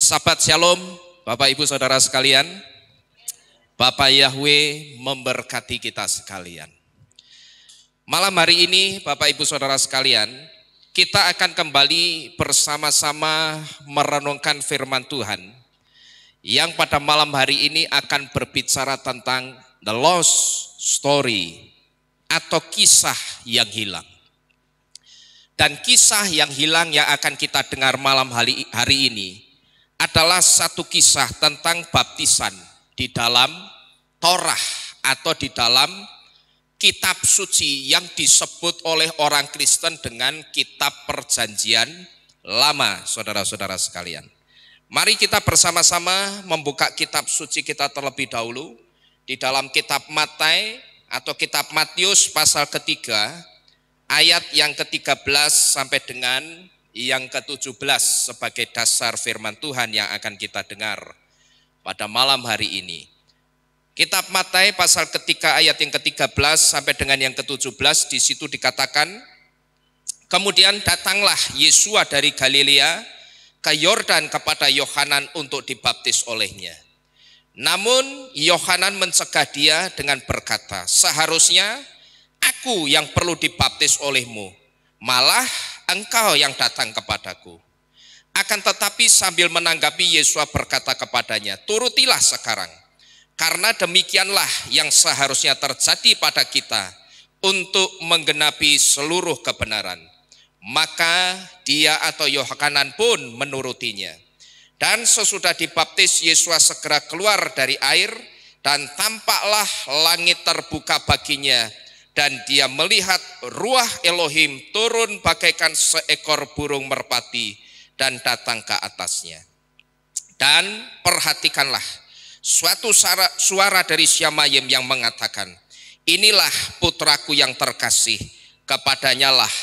Sahabat Shalom, Bapak Ibu Saudara sekalian, Bapak Yahweh memberkati kita sekalian. Malam hari ini Bapak Ibu Saudara sekalian, kita akan kembali bersama-sama merenungkan firman Tuhan yang pada malam hari ini akan berbicara tentang the lost story atau kisah yang hilang. Dan kisah yang hilang yang akan kita dengar malam hari ini adalah satu kisah tentang baptisan di dalam Torah atau di dalam kitab suci yang disebut oleh orang Kristen dengan kitab perjanjian lama, saudara-saudara sekalian. Mari kita bersama-sama membuka kitab suci kita terlebih dahulu di dalam kitab Matius atau kitab Matius pasal ketiga ayat yang ke-13 sampai dengan yang ke-17 sebagai dasar firman Tuhan yang akan kita dengar pada malam hari ini. Kitab Matius pasal ketiga ayat yang ke-13 sampai dengan yang ke-17, di situ dikatakan, kemudian datanglah Yesua dari Galilea ke Yordan kepada Yohanan untuk dibaptis olehnya. Namun Yohanan mencegah dia dengan berkata, seharusnya aku yang perlu dibaptis olehmu, malah engkau yang datang kepadaku. Akan tetapi sambil menanggapi Yesus berkata kepadanya, turutilah sekarang, karena demikianlah yang seharusnya terjadi pada kita untuk menggenapi seluruh kebenaran. Maka dia atau Yohanan pun menurutinya. Dan sesudah dibaptis Yesus segera keluar dari air, dan tampaklah langit terbuka baginya, dan dia melihat ruah Elohim turun bagaikan seekor burung merpati dan datang ke atasnya. Dan perhatikanlah suatu suara dari Syamayim yang mengatakan, inilah putraku yang terkasih, kepadanyalah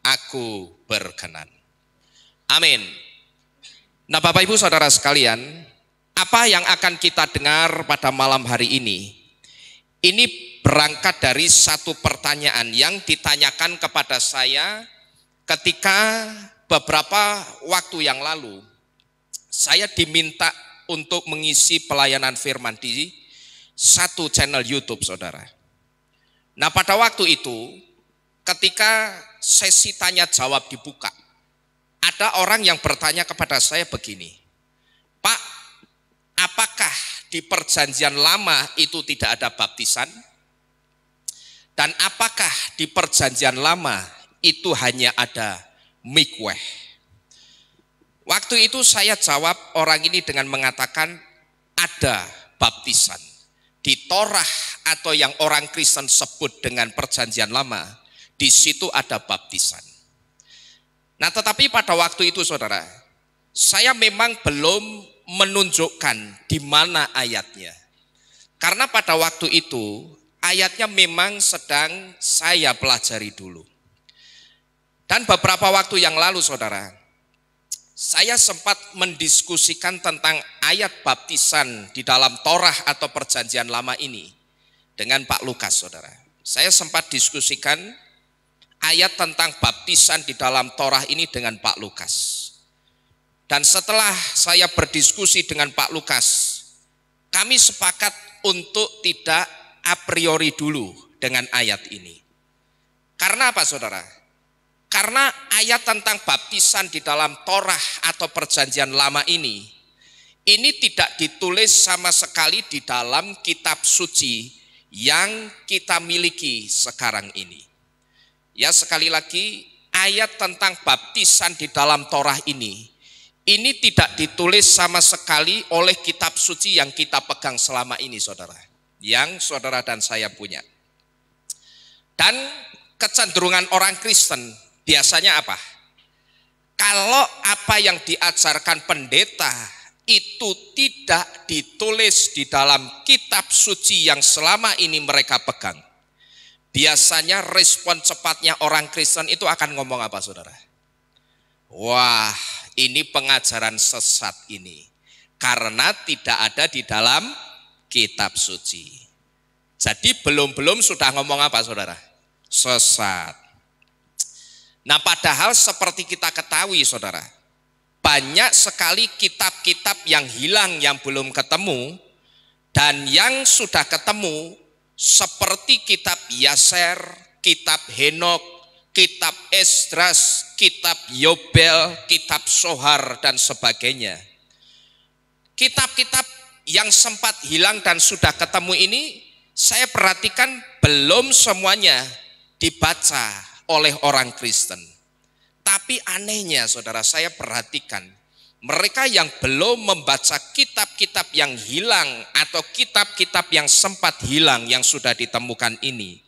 aku berkenan. Amin. Nah Bapak Ibu Saudara sekalian, apa yang akan kita dengar pada malam hari ini? Ini berangkat dari satu pertanyaan yang ditanyakan kepada saya ketika beberapa waktu yang lalu saya diminta untuk mengisi pelayanan firman di satu channel YouTube, saudara. Nah pada waktu itu ketika sesi tanya jawab dibuka, ada orang yang bertanya kepada saya begini, Pak, apakah di perjanjian lama itu tidak ada baptisan? Dan apakah di perjanjian lama itu hanya ada mikweh? Waktu itu saya jawab orang ini dengan mengatakan ada baptisan. Di Torah atau yang orang Kristen sebut dengan perjanjian lama, di situ ada baptisan. Nah tetapi pada waktu itu saudara, saya memang belum menunjukkan di mana ayatnya. Karena pada waktu itu ayatnya memang sedang saya pelajari dulu. Dan beberapa waktu yang lalu saudara, saya sempat mendiskusikan tentang ayat baptisan di dalam Torah atau perjanjian lama ini dengan Pak Lukas saudara. Saya sempat diskusikan ayat tentang baptisan di dalam Torah ini dengan Pak Lukas. Dan setelah saya berdiskusi dengan Pak Lukas, kami sepakat untuk tidak a priori dulu dengan ayat ini. Karena apa saudara? Karena ayat tentang baptisan di dalam Torah atau perjanjian lama ini tidak ditulis sama sekali di dalam kitab suci yang kita miliki sekarang ini. Ya sekali lagi, ayat tentang baptisan di dalam Torah ini tidak ditulis sama sekali oleh kitab suci yang kita pegang selama ini saudara, yang saudara dan saya punya. Dan kecenderungan orang Kristen biasanya apa? Kalau apa yang diajarkan pendeta itu tidak ditulis di dalam kitab suci yang selama ini mereka pegang, biasanya respon cepatnya orang Kristen itu akan ngomong apa saudara? Wah, ini pengajaran sesat ini, karena tidak ada di dalam kitab suci. Jadi belum sudah ngomong apa saudara? Sesat. Nah padahal seperti kita ketahui saudara, banyak sekali kitab-kitab yang hilang yang belum ketemu, dan yang sudah ketemu seperti kitab Yaser, kitab Henok, kitab Esdras, kitab Yobel, kitab Sohar, dan sebagainya. Kitab-kitab yang sempat hilang dan sudah ketemu ini, saya perhatikan belum semuanya dibaca oleh orang Kristen. Tapi anehnya saudara, saya perhatikan mereka yang belum membaca kitab-kitab yang hilang atau kitab-kitab yang sempat hilang yang sudah ditemukan ini,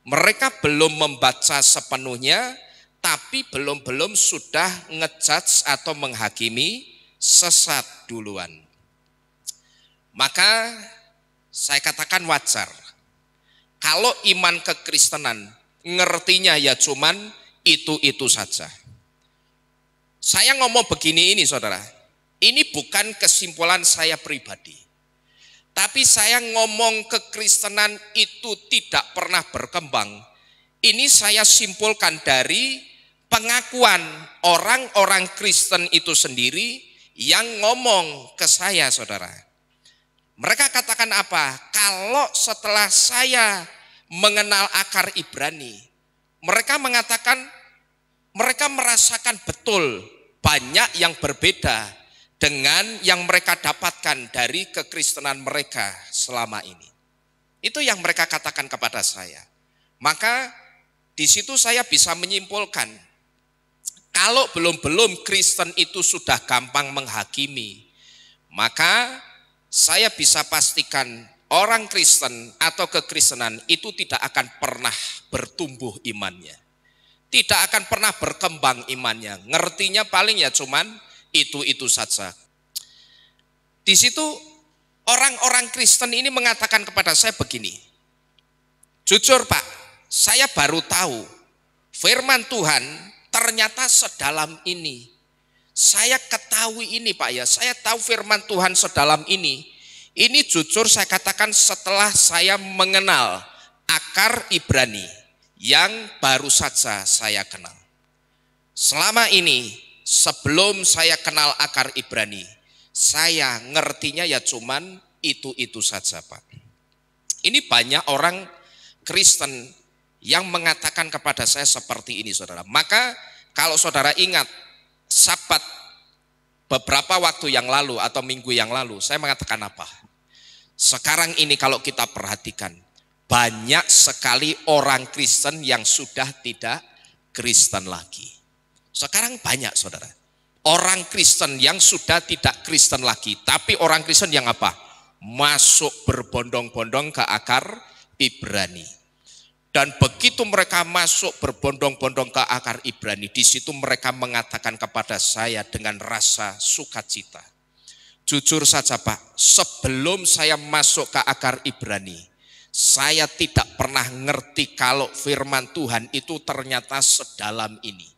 mereka belum membaca sepenuhnya, tapi belum sudah ngejudge atau menghakimi sesat duluan. Maka saya katakan wajar kalau iman kekristenan ngertinya ya cuman itu saja. Saya ngomong begini ini saudara, ini bukan kesimpulan saya pribadi, tapi saya ngomong kekristenan itu tidak pernah berkembang. Ini saya simpulkan dari pengakuan orang-orang Kristen itu sendiri yang ngomong ke saya saudara. Mereka katakan apa? Kalau setelah saya mengenal akar Ibrani, mereka mengatakan mereka merasakan betul banyak yang berbeda dengan yang mereka dapatkan dari kekristenan mereka selama ini. Itu yang mereka katakan kepada saya. Maka di situ saya bisa menyimpulkan, kalau belum Kristen itu sudah gampang menghakimi, maka saya bisa pastikan orang Kristen atau kekristenan itu tidak akan pernah bertumbuh imannya. Tidak akan pernah berkembang imannya. Ngertinya paling ya cuman itu saja. Di situ orang-orang Kristen ini mengatakan kepada saya begini. Jujur Pak, saya baru tahu firman Tuhan ternyata sedalam ini. Saya ketahui ini Pak ya, saya tahu firman Tuhan sedalam ini. Ini jujur saya katakan setelah saya mengenal akar Ibrani yang baru saja saya kenal. Selama ini sebelum saya kenal akar Ibrani, saya ngertinya ya cuman itu saja Pak. Ini banyak orang Kristen yang mengatakan kepada saya seperti ini saudara. Maka kalau saudara ingat Sabat beberapa waktu yang lalu atau minggu yang lalu, saya mengatakan apa? Sekarang ini kalau kita perhatikan, banyak sekali orang Kristen yang sudah tidak Kristen lagi. Sekarang banyak saudara, orang Kristen yang sudah tidak Kristen lagi, tapi orang Kristen yang apa? Masuk berbondong-bondong ke akar Ibrani. Dan begitu mereka masuk berbondong-bondong ke akar Ibrani, di situ mereka mengatakan kepada saya dengan rasa sukacita. Jujur saja Pak, sebelum saya masuk ke akar Ibrani, saya tidak pernah ngerti kalau firman Tuhan itu ternyata sedalam ini.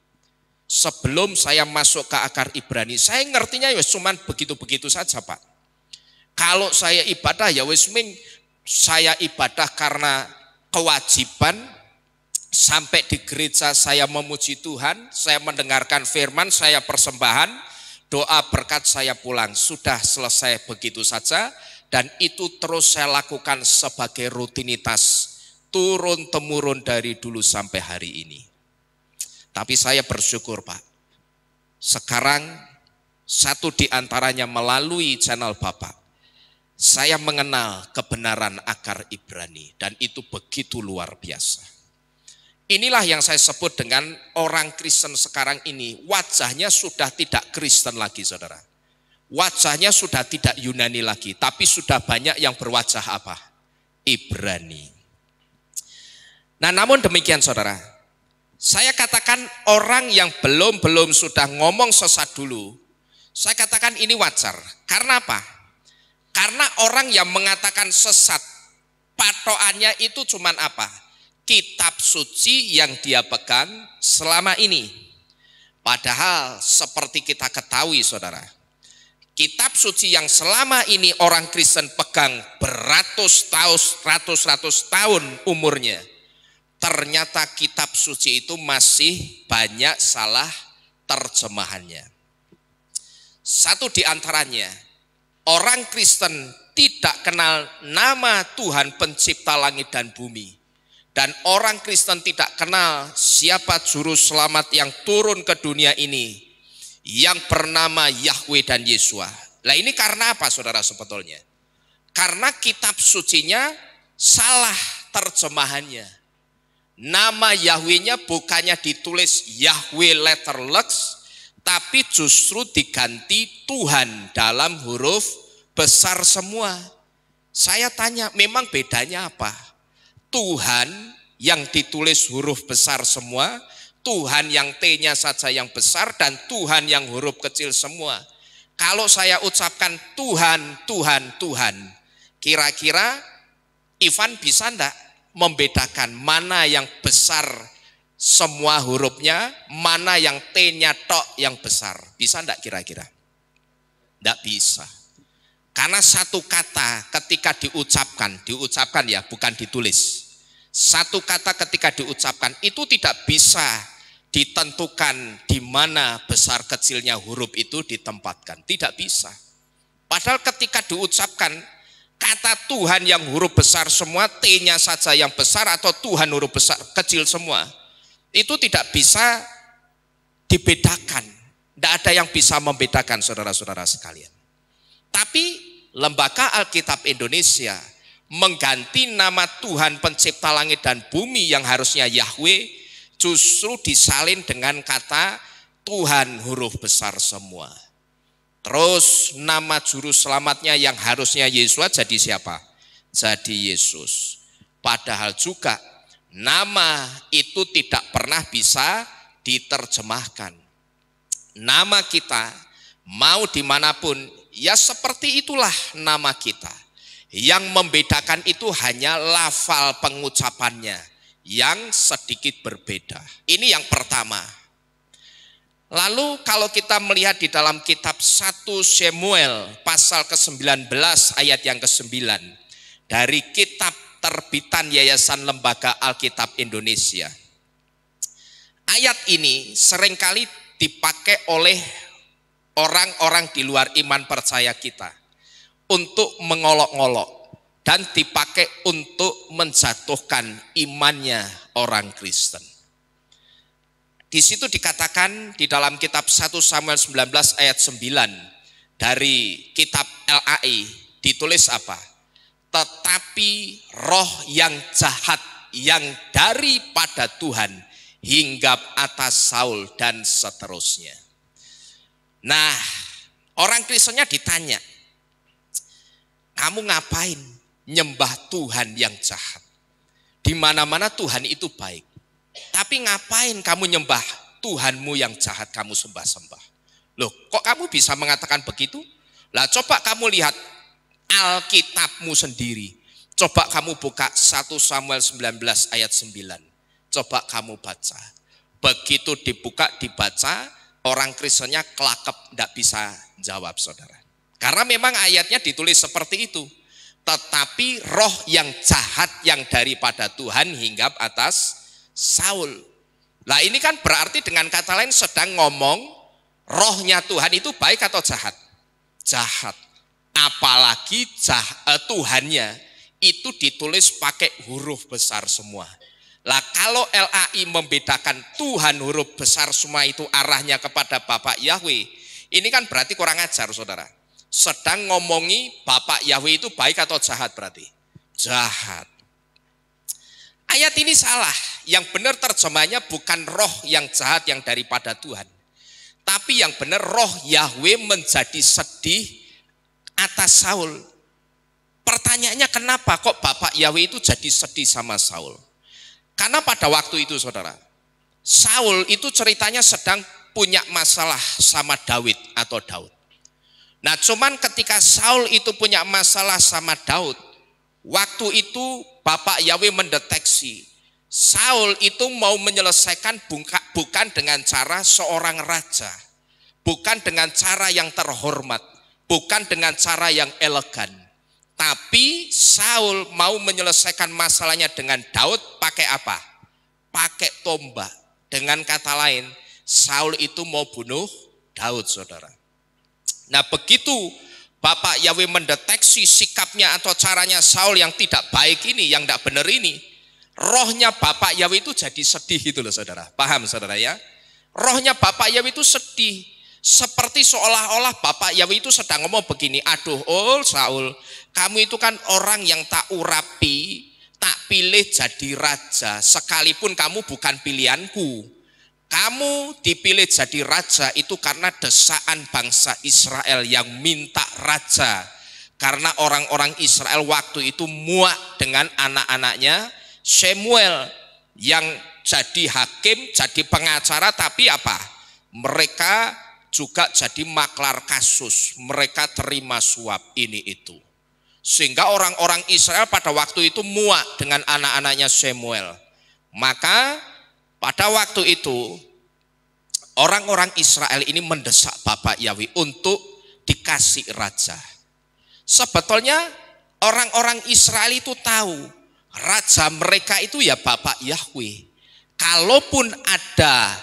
Sebelum saya masuk ke akar Ibrani, saya ngertinya ya cuman begitu-begitu saja Pak. Kalau saya ibadah ya wis saya ibadah karena kewajiban, sampai di gereja saya memuji Tuhan, saya mendengarkan firman, saya persembahan, doa berkat saya pulang, sudah selesai begitu saja. Dan itu terus saya lakukan sebagai rutinitas, turun-temurun dari dulu sampai hari ini. Tapi saya bersyukur Pak, sekarang satu di antaranya melalui channel Bapak, saya mengenal kebenaran akar Ibrani dan itu begitu luar biasa. Inilah yang saya sebut dengan orang Kristen sekarang ini, wajahnya sudah tidak Kristen lagi saudara. Wajahnya sudah tidak Yunani lagi, tapi sudah banyak yang berwajah apa? Ibrani. Nah namun demikian saudara, saya katakan orang yang belum sudah ngomong sesat dulu, saya katakan ini wajar. Karena apa? Karena orang yang mengatakan sesat, patokannya itu cuman apa? Kitab suci yang dia pegang selama ini. Padahal seperti kita ketahui saudara, kitab suci yang selama ini orang Kristen pegang beratus tahun umurnya, ternyata kitab suci itu masih banyak salah terjemahannya. Satu di antaranya, orang Kristen tidak kenal nama Tuhan pencipta langit dan bumi. Dan orang Kristen tidak kenal siapa juru selamat yang turun ke dunia ini, yang bernama Yahweh dan Yesua. Nah ini karena apa saudara sebetulnya? Karena kitab sucinya salah terjemahannya. Nama Yahweh-nya bukannya ditulis Yahweh letter Lux, tapi justru diganti Tuhan dalam huruf besar semua. Saya tanya, memang bedanya apa? Tuhan yang ditulis huruf besar semua, Tuhan yang T-nya saja yang besar, dan Tuhan yang huruf kecil semua. Kalau saya ucapkan Tuhan, Tuhan, Tuhan, kira-kira Ivan bisa enggak membedakan mana yang besar semua hurufnya, mana yang T-nya tok yang besar? Bisa enggak kira-kira? Enggak bisa. Karena satu kata ketika diucapkan ya, bukan ditulis. Satu kata ketika diucapkan itu tidak bisa ditentukan di mana besar kecilnya huruf itu ditempatkan. Tidak bisa. Padahal ketika diucapkan kata Tuhan yang huruf besar semua, T-nya saja yang besar, atau Tuhan huruf besar kecil semua, itu tidak bisa dibedakan. Tidak ada yang bisa membedakan saudara-saudara sekalian. Tapi Lembaga Alkitab Indonesia mengganti nama Tuhan pencipta langit dan bumi yang harusnya Yahweh, justru disalin dengan kata Tuhan huruf besar semua. Terus nama juru selamatnya yang harusnya Yesus jadi siapa? Jadi Yesus. Padahal juga nama itu tidak pernah bisa diterjemahkan. Nama kita mau dimanapun, ya seperti itulah nama kita. Yang membedakan itu hanya lafal pengucapannya yang sedikit berbeda. Ini yang pertama. Lalu kalau kita melihat di dalam kitab 1 Samuel pasal ke-19 ayat yang ke-9 dari kitab terbitan Yayasan Lembaga Alkitab Indonesia. Ayat ini seringkali dipakai oleh orang-orang di luar iman percaya kita untuk mengolok-olok dan dipakai untuk menjatuhkan imannya orang Kristen. Di situ dikatakan di dalam kitab 1 Samuel 19 ayat 9 dari kitab LAI ditulis apa? Tetapi roh yang jahat yang daripada Tuhan hinggap atas Saul dan seterusnya. Nah, orang Kristennya ditanya, kamu ngapain nyembah Tuhan yang jahat? Di mana-mana Tuhan itu baik. Tapi ngapain kamu nyembah Tuhanmu yang jahat kamu sembah-sembah? Loh, kok kamu bisa mengatakan begitu? Lah coba kamu lihat Alkitabmu sendiri. Coba kamu buka 1 Samuel 19 ayat 9. Coba kamu baca. Begitu dibaca, orang Kristennya kelakep, tidak bisa jawab saudara. Karena memang ayatnya ditulis seperti itu. Tetapi roh yang jahat yang daripada Tuhan hinggap atas Saul. Nah ini kan berarti dengan kata lain sedang ngomong rohnya Tuhan itu baik atau jahat? Jahat. Apalagi Tuhannya itu ditulis pakai huruf besar semua. Lah kalau LAI membedakan Tuhan huruf besar semua itu arahnya kepada Bapak Yahweh, ini kan berarti kurang ajar saudara. Sedang ngomongi Bapak Yahweh itu baik atau jahat berarti? Jahat. Ayat ini salah. Yang benar terjemahnya bukan roh yang jahat yang daripada Tuhan. Tapi yang benar roh Yahweh menjadi sedih atas Saul. Pertanyaannya kenapa kok Bapak Yahweh itu jadi sedih sama Saul? Karena pada waktu itu saudara, Saul itu ceritanya sedang punya masalah sama Daud atau Daud. Nah cuman ketika Saul itu punya masalah sama Daud, waktu itu Bapak Yahweh mendeteksi Saul itu mau menyelesaikan bukan dengan cara seorang raja, bukan dengan cara yang terhormat, bukan dengan cara yang elegan. Tapi Saul mau menyelesaikan masalahnya dengan Daud pakai apa? Pakai tombak. Dengan kata lain, Saul itu mau bunuh Daud saudara. Nah begitu Bapak Yahweh mendeteksi sikapnya atau caranya Saul yang tidak baik ini, yang tidak benar ini, rohnya Bapak Yahweh itu jadi sedih gitu loh saudara. Paham saudara ya? Rohnya Bapak Yahweh itu sedih. Seperti seolah-olah Bapak Yahweh itu sedang ngomong begini, aduh Saul, kamu itu kan orang yang tak urapi, tak pilih jadi raja, sekalipun kamu bukan pilihanku. Kamu dipilih jadi raja itu karena desaan bangsa Israel yang minta raja. Karena orang-orang Israel waktu itu muak dengan anak-anaknya Samuel yang jadi hakim, jadi pengacara, tapi apa? Mereka juga jadi maklar kasus, mereka terima suap ini itu. Sehingga orang-orang Israel pada waktu itu muak dengan anak-anaknya Samuel. Maka pada waktu itu orang-orang Israel ini mendesak Bapak Yahweh untuk dikasih raja. Sebetulnya orang-orang Israel itu tahu raja mereka itu ya Bapak Yahweh. Kalaupun ada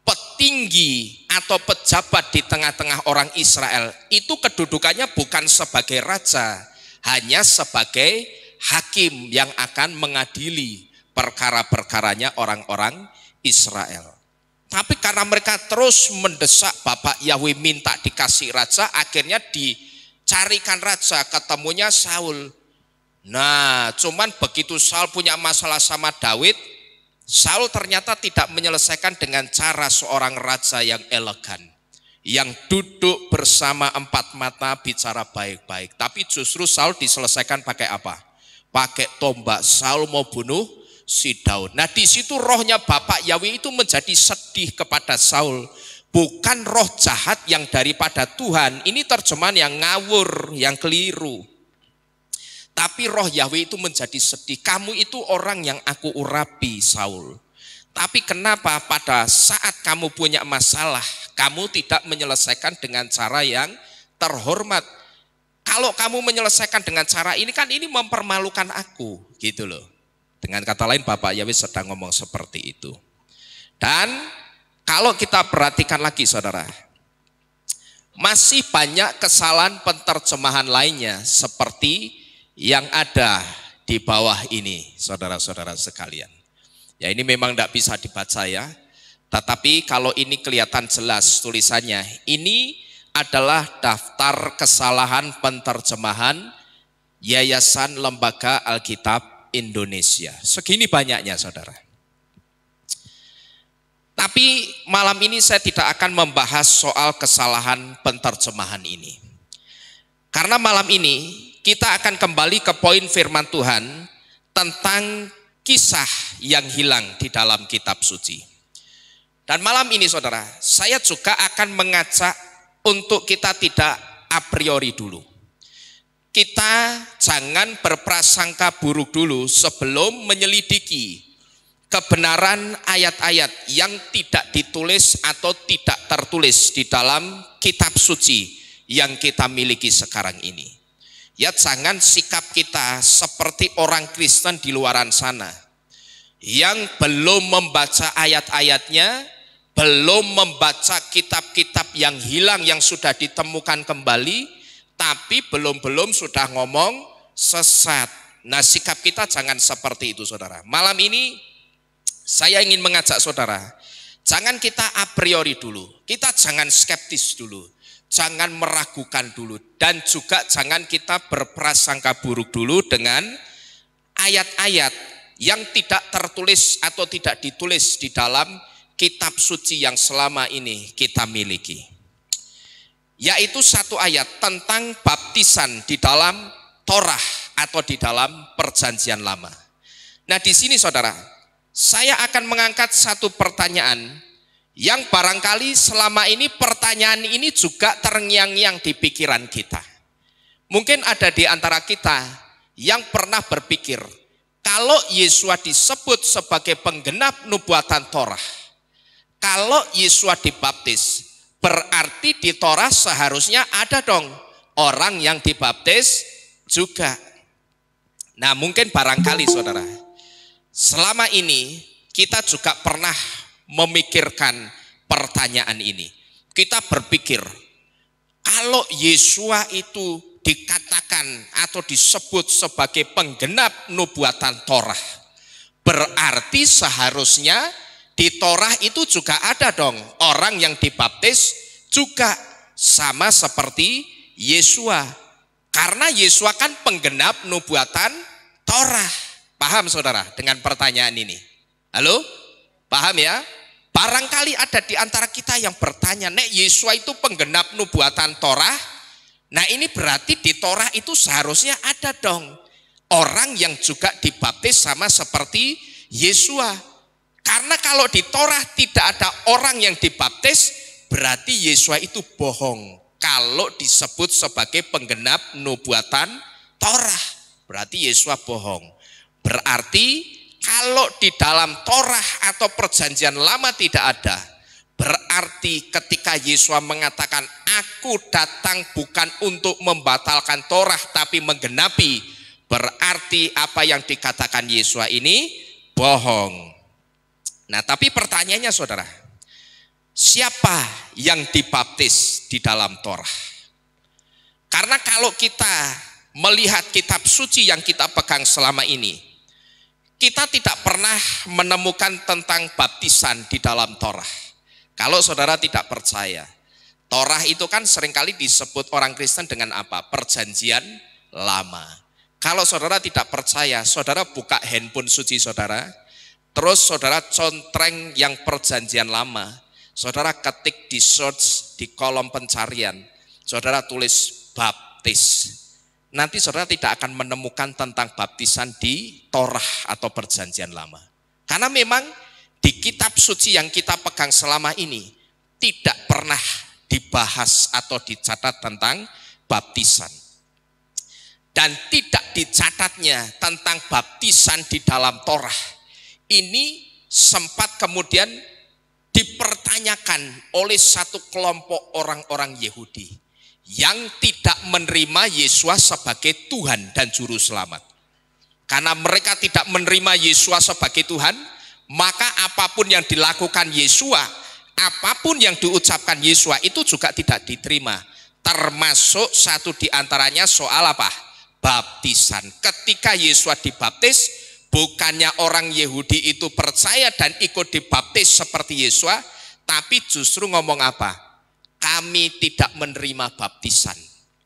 petinggi atau pejabat di tengah-tengah orang Israel, itu kedudukannya bukan sebagai raja, hanya sebagai hakim yang akan mengadili perkara-perkaranya orang-orang Israel. Tapi karena mereka terus mendesak Bapak Yahweh minta dikasih raja, akhirnya dicarikan raja, ketemunya Saul. Nah, cuman begitu Saul punya masalah sama Daud, Saul ternyata tidak menyelesaikan dengan cara seorang raja yang elegan, yang duduk bersama empat mata bicara baik-baik. Tapi justru Saul diselesaikan pakai apa? Pakai tombak. Saul mau bunuh si Daud. Nah di situ rohnya Bapak Yahweh itu menjadi sedih kepada Saul. Bukan roh jahat yang daripada Tuhan. Ini terjemahan yang ngawur, yang keliru. Tapi roh Yahweh itu menjadi sedih. Kamu itu orang yang aku urapi, Saul. Tapi kenapa pada saat kamu punya masalah, kamu tidak menyelesaikan dengan cara yang terhormat? Kalau kamu menyelesaikan dengan cara ini, kan ini mempermalukan aku, gitu loh. Dengan kata lain Bapak Yahweh sedang ngomong seperti itu. Dan kalau kita perhatikan lagi saudara, masih banyak kesalahan penterjemahan lainnya seperti yang ada di bawah ini saudara-saudara sekalian. Ya ini memang tidak bisa dibaca ya, tetapi kalau ini kelihatan jelas tulisannya, ini adalah daftar kesalahan penterjemahan Yayasan Lembaga Alkitab Indonesia. Segini banyaknya saudara. Tapi malam ini saya tidak akan membahas soal kesalahan penterjemahan ini. Karena malam ini kita akan kembali ke poin firman Tuhan tentang kisah yang hilang di dalam kitab suci. Dan malam ini saudara, saya juga akan mengajak untuk kita tidak a priori dulu. Kita jangan berprasangka buruk dulu sebelum menyelidiki kebenaran ayat-ayat yang tidak ditulis atau tidak tertulis di dalam kitab suci yang kita miliki sekarang ini. Ya jangan sikap kita seperti orang Kristen di luaran sana yang belum membaca ayat-ayatnya, belum membaca kitab-kitab yang hilang yang sudah ditemukan kembali, tapi belum sudah ngomong sesat. Nah sikap kita jangan seperti itu saudara. Malam ini saya ingin mengajak saudara, jangan kita a priori dulu, kita jangan skeptis dulu, jangan meragukan dulu, dan juga jangan kita berprasangka buruk dulu dengan ayat-ayat yang tidak tertulis atau tidak ditulis di dalam kitab suci yang selama ini kita miliki. Yaitu satu ayat tentang baptisan di dalam Torah atau di dalam Perjanjian Lama. Nah di sini saudara, saya akan mengangkat satu pertanyaan yang barangkali selama ini pertanyaan ini juga terngiang-ngiang di pikiran kita. Mungkin ada di antara kita yang pernah berpikir, kalau Yesua disebut sebagai penggenap nubuatan Torah, kalau Yesua dibaptis, berarti di Torah seharusnya ada dong orang yang dibaptis juga. Nah mungkin barangkali saudara, selama ini kita juga pernah memikirkan pertanyaan ini. Kita berpikir, kalau Yesua itu dikatakan atau disebut sebagai penggenap nubuatan Torah, berarti seharusnya di Torah itu juga ada dong orang yang dibaptis juga sama seperti Yesua. Karena Yesua kan penggenap nubuatan Torah. Paham saudara dengan pertanyaan ini? Halo? Paham ya? Barangkali ada di antara kita yang bertanya, nek Yesua itu penggenap nubuatan Torah, nah ini berarti di Torah itu seharusnya ada dong orang yang juga dibaptis sama seperti Yesua. Karena kalau di Torah tidak ada orang yang dibaptis, berarti Yesua itu bohong. Kalau disebut sebagai penggenap nubuatan Torah, berarti Yesua bohong. Berarti kalau di dalam Torah atau perjanjian lama tidak ada, berarti ketika Yesua mengatakan aku datang bukan untuk membatalkan Torah tapi menggenapi, berarti apa yang dikatakan Yesua ini bohong. Nah, tapi pertanyaannya saudara, siapa yang dibaptis di dalam Torah? Karena kalau kita melihat kitab suci yang kita pegang selama ini, kita tidak pernah menemukan tentang baptisan di dalam Torah. Kalau saudara tidak percaya, Torah itu kan seringkali disebut orang Kristen dengan apa? Perjanjian lama. Kalau saudara tidak percaya, saudara buka handphone suci saudara, terus saudara contreng yang perjanjian lama, saudara ketik di search di kolom pencarian, saudara tulis baptis. Nanti saudara tidak akan menemukan tentang baptisan di Torah atau perjanjian lama. Karena memang di kitab suci yang kita pegang selama ini tidak pernah dibahas atau dicatat tentang baptisan. Dan tidak dicatatnya tentang baptisan di dalam Torah ini sempat kemudian dipertanyakan oleh satu kelompok orang-orang Yahudi yang tidak menerima Yesus sebagai Tuhan dan Juru Selamat. Karena mereka tidak menerima Yesus sebagai Tuhan, maka apapun yang dilakukan Yesus, apapun yang diucapkan Yesus itu juga tidak diterima. Termasuk satu di antaranya soal apa? Baptisan. Ketika Yesus dibaptis, bukannya orang Yahudi itu percaya dan ikut dibaptis seperti Yesus, tapi justru ngomong apa? Kami tidak menerima baptisan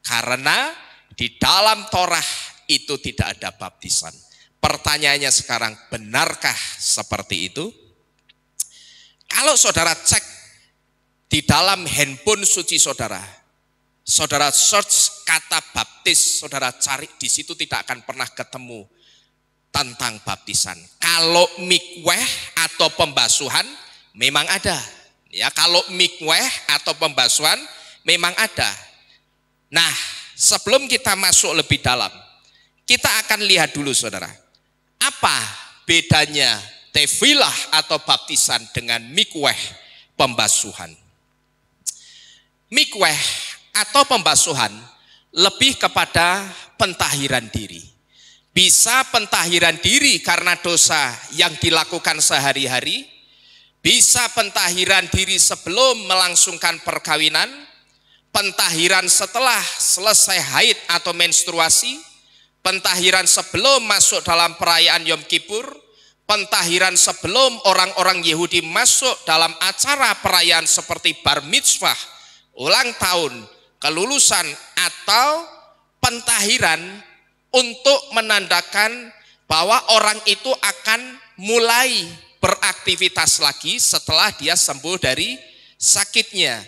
karena di dalam Torah itu tidak ada baptisan. Pertanyaannya sekarang, benarkah seperti itu? Kalau saudara cek di dalam handphone suci saudara, saudara search kata baptis, saudara cari di situ tidak akan pernah ketemu tentang baptisan. Kalau mikweh atau pembasuhan memang ada. Ya, kalau mikweh atau pembasuhan memang ada. Nah, sebelum kita masuk lebih dalam, kita akan lihat dulu saudara, apa bedanya tevilah atau baptisan dengan mikweh pembasuhan. Mikweh atau pembasuhan lebih kepada pentahiran diri. Bisa pentahiran diri karena dosa yang dilakukan sehari-hari, bisa pentahiran diri sebelum melangsungkan perkawinan, pentahiran setelah selesai haid atau menstruasi, pentahiran sebelum masuk dalam perayaan Yom Kippur, pentahiran sebelum orang-orang Yahudi masuk dalam acara perayaan seperti bar mitzvah, ulang tahun, kelulusan, atau pentahiran untuk menandakan bahwa orang itu akan mulai beraktivitas lagi setelah dia sembuh dari sakitnya,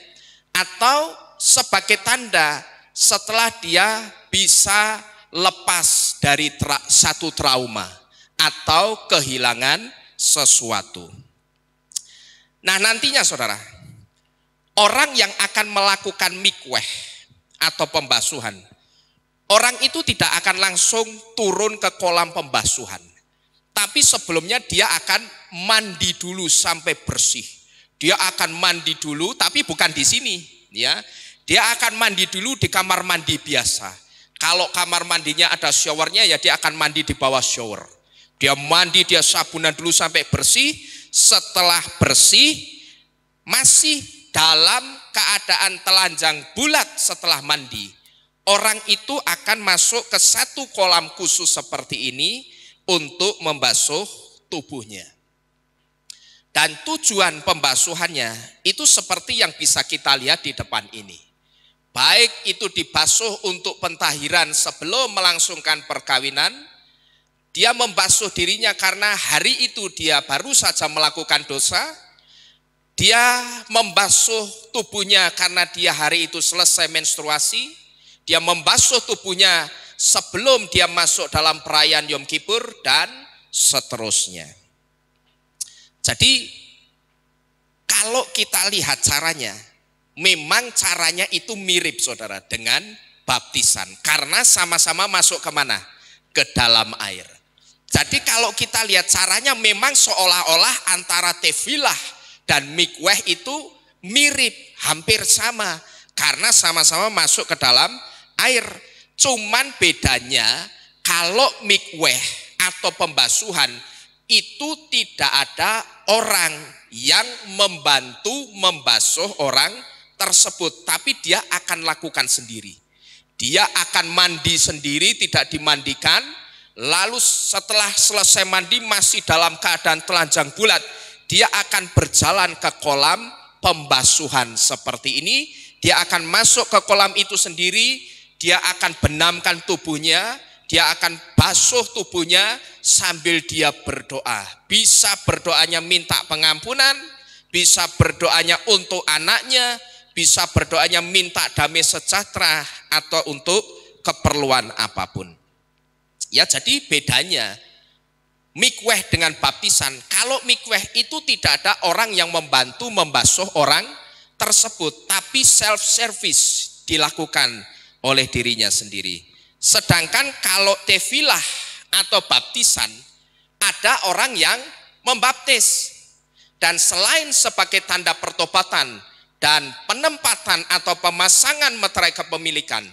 atau sebagai tanda setelah dia bisa lepas dari satu trauma atau kehilangan sesuatu. Nah, nantinya saudara, orang yang akan melakukan mikweh atau pembasuhan, orang itu tidak akan langsung turun ke kolam pembasuhan. Tapi sebelumnya dia akan mandi dulu sampai bersih. Dia akan mandi dulu, tapi bukan di sini, ya. Dia akan mandi dulu di kamar mandi biasa. Kalau kamar mandinya ada showernya, ya dia akan mandi di bawah shower. Dia mandi, dia sabunan dulu sampai bersih. Setelah bersih, masih dalam keadaan telanjang bulat setelah mandi, orang itu akan masuk ke satu kolam khusus seperti ini untuk membasuh tubuhnya. Dan tujuan pembasuhannya itu seperti yang bisa kita lihat di depan ini. Baik itu dibasuh untuk pentahiran sebelum melangsungkan perkawinan, dia membasuh dirinya karena hari itu dia baru saja melakukan dosa, dia membasuh tubuhnya karena dia hari itu selesai menstruasi, dia membasuh tubuhnya sebelum dia masuk dalam perayaan Yom Kippur, dan seterusnya. Jadi kalau kita lihat caranya, memang caranya itu mirip saudara dengan baptisan. Karena sama-sama masuk kemana? Ke dalam air. Jadi kalau kita lihat caranya memang seolah-olah antara tefilah dan mikweh itu mirip, hampir sama. Karena sama-sama masuk ke dalam air. Cuman bedanya kalau mikweh atau pembasuhan itu tidak ada orang yang membantu membasuh orang tersebut, tapi dia akan lakukan sendiri. Dia akan mandi sendiri, tidak dimandikan. Lalu setelah selesai mandi masih dalam keadaan telanjang bulat, dia akan berjalan ke kolam pembasuhan seperti ini. Dia akan masuk ke kolam itu sendiri, dia akan benamkan tubuhnya, dia akan basuh tubuhnya sambil dia berdoa. Bisa berdoanya minta pengampunan, bisa berdoanya untuk anaknya, bisa berdoanya minta damai sejahtera, atau untuk keperluan apapun. Ya, jadi bedanya mikweh dengan baptisan. Kalau mikweh itu tidak ada orang yang membantu membasuh orang tersebut, tapi self-service dilakukan oleh dirinya sendiri. Sedangkan kalau tefilah atau baptisan, ada orang yang membaptis. Dan selain sebagai tanda pertobatan dan penempatan atau pemasangan meterai kepemilikan,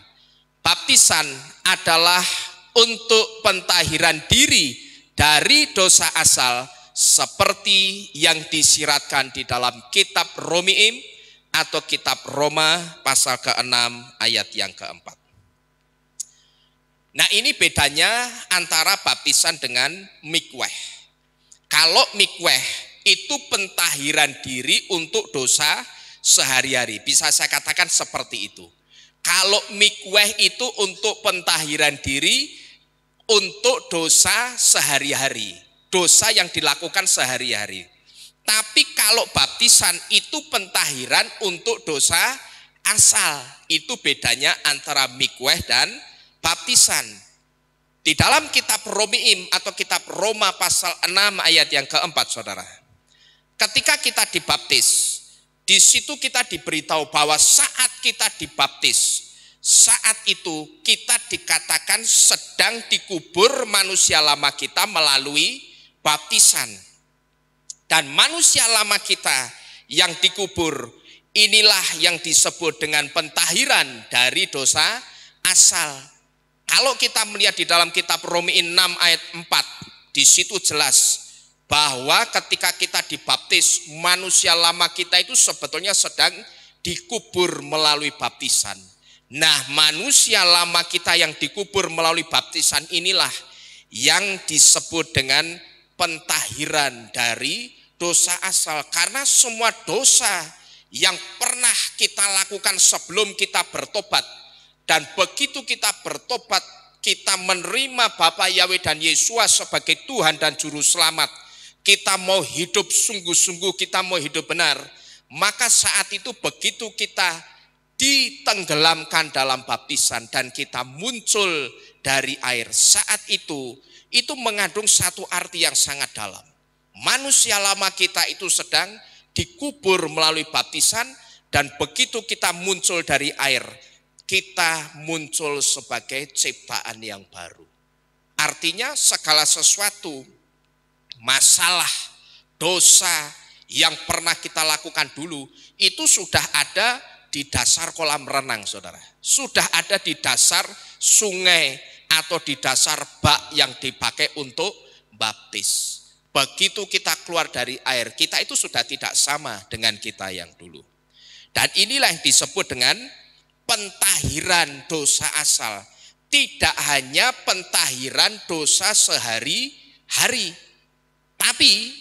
baptisan adalah untuk pentahiran diri dari dosa asal seperti yang disiratkan di dalam kitab Romiim atau kitab Roma pasal ke-6 ayat yang ke-4. Nah, ini bedanya antara baptisan dengan mikweh. Kalau mikweh itu pentahiran diri untuk dosa sehari-hari, bisa saya katakan seperti itu. Kalau mikweh itu untuk pentahiran diri untuk dosa sehari-hari, dosa yang dilakukan sehari-hari. Tapi kalau baptisan itu pentahiran untuk dosa asal. Itu bedanya antara mikweh dan baptisan. Di dalam kitab Romiim atau kitab Roma pasal 6 ayat yang keempat, saudara. Ketika kita dibaptis, di situ kita diberitahu bahwa saat kita dibaptis, saat itu kita dikatakan sedang dikubur manusia lama kita melalui baptisan. Dan manusia lama kita yang dikubur, inilah yang disebut dengan pentahiran dari dosa asal. Kalau kita melihat di dalam kitab Romiim 6 ayat 4, di situ jelas bahwa ketika kita dibaptis, manusia lama kita itu sebetulnya sedang dikubur melalui baptisan. Nah, manusia lama kita yang dikubur melalui baptisan inilah yang disebut dengan pentahiran dari dosa asal. Karena semua dosa yang pernah kita lakukan sebelum kita bertobat, dan begitu kita bertobat, kita menerima Bapa Yahweh dan Yesus sebagai Tuhan dan Juru Selamat, kita mau hidup sungguh-sungguh, kita mau hidup benar, maka saat itu begitu kita ditenggelamkan dalam baptisan dan kita muncul dari air, saat itu mengandung satu arti yang sangat dalam. Manusia lama kita itu sedang dikubur melalui baptisan, dan begitu kita muncul dari air, kita muncul sebagai ciptaan yang baru. Artinya segala sesuatu, masalah, dosa yang pernah kita lakukan dulu, itu sudah ada di dasar kolam renang, saudara. Sudah ada di dasar sungai atau di dasar bak yang dipakai untuk baptis. Begitu kita keluar dari air, kita itu sudah tidak sama dengan kita yang dulu. Dan inilah yang disebut dengan pentahiran dosa asal. Tidak hanya pentahiran dosa sehari-hari. Tapi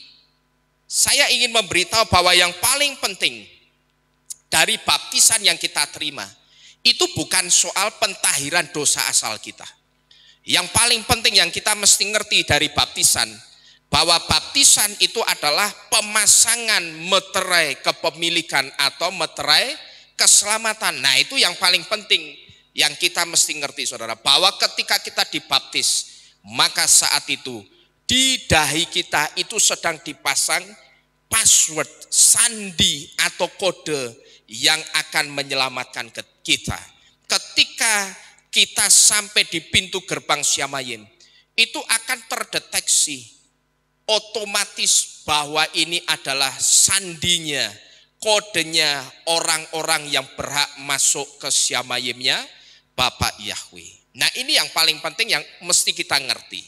saya ingin memberitahu bahwa yang paling penting dari baptisan yang kita terima, itu bukan soal pentahiran dosa asal kita. Yang paling penting yang kita mesti ngerti dari baptisan, bahwa baptisan itu adalah pemasangan meterai kepemilikan atau meterai keselamatan. Nah, itu yang paling penting yang kita mesti ngerti, saudara, bahwa ketika kita dibaptis, maka saat itu di dahi kita itu sedang dipasang password, sandi atau kode yang akan menyelamatkan kita. Ketika kita sampai di pintu gerbang Syamayim, itu akan terdeteksi otomatis bahwa ini adalah sandinya, kodenya orang-orang yang berhak masuk ke Syamayimnya Bapak Yahweh. Nah, ini yang paling penting yang mesti kita ngerti.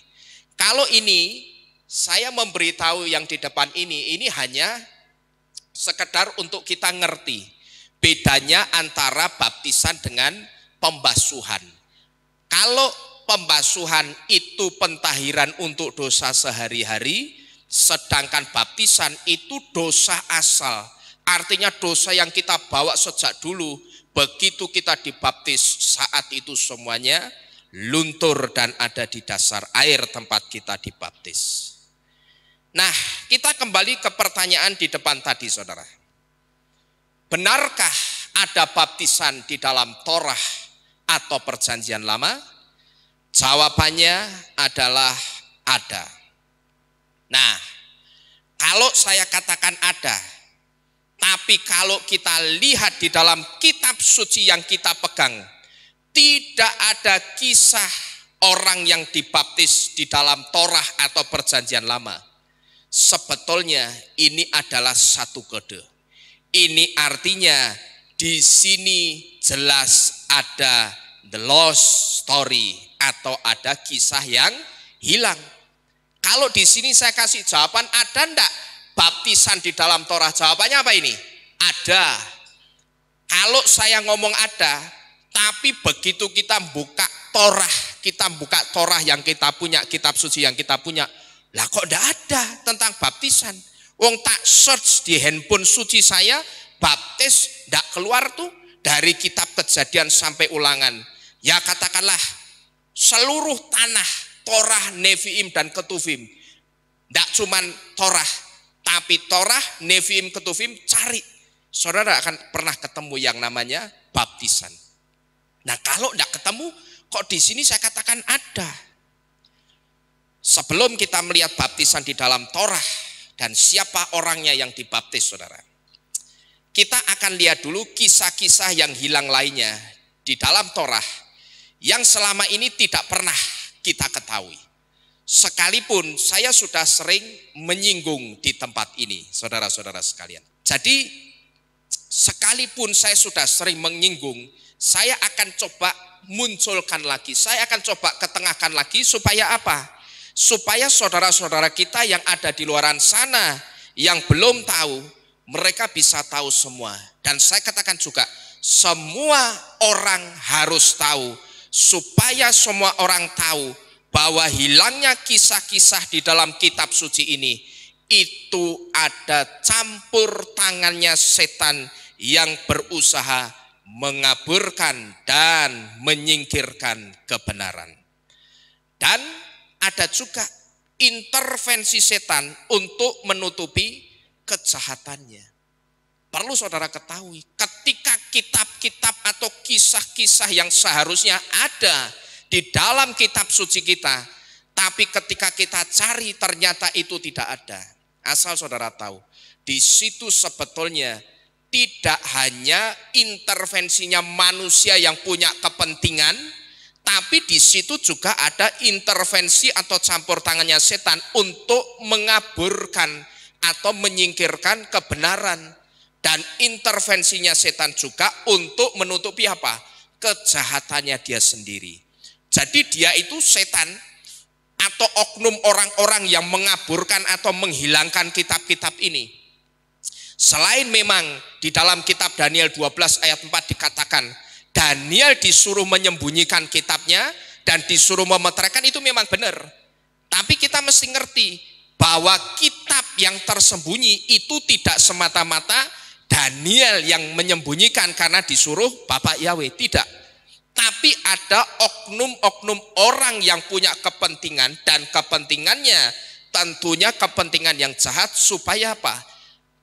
Kalau ini saya memberitahu yang di depan ini hanya sekedar untuk kita ngerti bedanya antara baptisan dengan pembasuhan. Kalau pembasuhan itu pentahiran untuk dosa sehari-hari, sedangkan baptisan itu dosa asal. Artinya dosa yang kita bawa sejak dulu, begitu kita dibaptis, saat itu semuanya luntur dan ada di dasar air tempat kita dibaptis. Nah, kita kembali ke pertanyaan di depan tadi, saudara. Benarkah ada baptisan di dalam Torah atau Perjanjian Lama? Jawabannya adalah ada. Nah, kalau saya katakan ada, tapi kalau kita lihat di dalam kitab suci yang kita pegang, tidak ada kisah orang yang dibaptis di dalam Torah atau Perjanjian Lama. Sebetulnya ini adalah satu kode. Ini artinya di sini jelas ada the lost story atau ada kisah yang hilang. Kalau di sini saya kasih jawaban, ada enggak baptisan di dalam Torah? Jawabannya apa ini? Ada. Kalau saya ngomong ada, tapi begitu kita buka Torah yang kita punya, kitab suci yang kita punya, lah kok enggak ada tentang baptisan? Wong tak search di handphone suci saya, baptis enggak keluar tuh dari kitab Kejadian sampai Ulangan. Ya katakanlah seluruh tanah Torah, Neviim dan Ketuvim. Enggak cuman Torah, tapi Torah, Neviim, Ketuvim, cari. Saudara akan pernah ketemu yang namanya baptisan. Nah, kalau enggak ketemu, kok di sini saya katakan ada. Sebelum kita melihat baptisan di dalam Torah dan siapa orangnya yang dibaptis, saudara, kita akan lihat dulu kisah-kisah yang hilang lainnya di dalam Torah yang selama ini tidak pernah kita ketahui. Sekalipun saya sudah sering menyinggung di tempat ini, saudara-saudara sekalian. Jadi sekalipun saya sudah sering menyinggung, saya akan coba munculkan lagi, saya akan coba ketengahkan lagi supaya apa? Supaya saudara-saudara kita yang ada di luaran sana yang belum tahu, mereka bisa tahu semua. Dan saya katakan juga, semua orang harus tahu, supaya semua orang tahu bahwa hilangnya kisah-kisah di dalam kitab suci ini, itu ada campur tangannya setan yang berusaha mengaburkan dan menyingkirkan kebenaran. Dan ada juga intervensi setan untuk menutupi kejahatannya. Perlu saudara ketahui, ketika kitab-kitab atau kisah-kisah yang seharusnya ada di dalam kitab suci kita, tapi ketika kita cari ternyata itu tidak ada. Asal saudara tahu, di situ sebetulnya tidak hanya intervensinya manusia yang punya kepentingan, tapi di situ juga ada intervensi atau campur tangannya setan untuk mengaburkan atau menyingkirkan kebenaran. Dan intervensinya setan juga untuk menutupi apa? Kejahatannya dia sendiri. Jadi dia itu setan atau oknum orang-orang yang mengaburkan atau menghilangkan kitab-kitab ini. Selain memang di dalam kitab Daniel 12 ayat 4 dikatakan Daniel disuruh menyembunyikan kitabnya dan disuruh memeteraikan, itu memang benar. Tapi kita mesti ngerti bahwa kitab yang tersembunyi itu tidak semata-mata Daniel yang menyembunyikan karena disuruh Bapak Yahweh, tidak. Tapi ada oknum-oknum orang yang punya kepentingan, dan kepentingannya tentunya kepentingan yang jahat, supaya apa?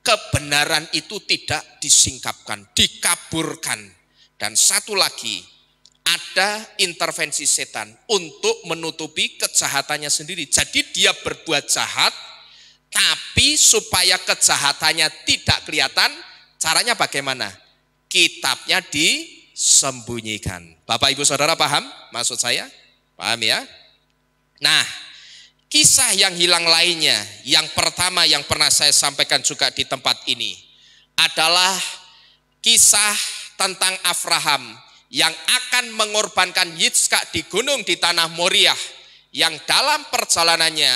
Kebenaran itu tidak disingkapkan, dikaburkan. Dan satu lagi, ada intervensi setan untuk menutupi kejahatannya sendiri. Jadi dia berbuat jahat, tapi supaya kejahatannya tidak kelihatan, caranya bagaimana? Kitabnya disembunyikan. Bapak Ibu Saudara paham maksud saya? Paham ya? Nah, kisah yang hilang lainnya, yang pertama yang pernah saya sampaikan juga di tempat ini adalah kisah tentang Abraham yang akan mengorbankan Yitskak di gunung di tanah Moriah, yang dalam perjalanannya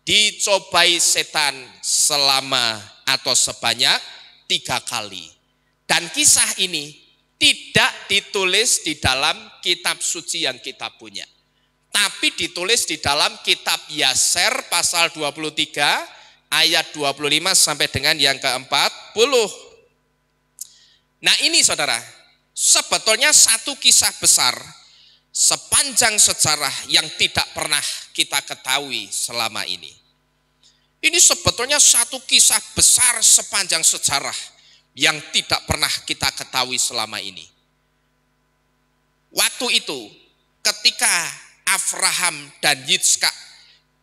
dicobai setan selama atau sebanyak 3 kali. Dan kisah ini tidak ditulis di dalam kitab suci yang kita punya, tapi ditulis di dalam kitab Yaser pasal 23 ayat 25 sampai dengan yang ke-40. Nah ini saudara, sebetulnya satu kisah besar sepanjang sejarah yang tidak pernah kita ketahui selama ini. Ini sebetulnya satu kisah besar sepanjang sejarah yang tidak pernah kita ketahui selama ini. Waktu itu ketika Abraham dan Yitskak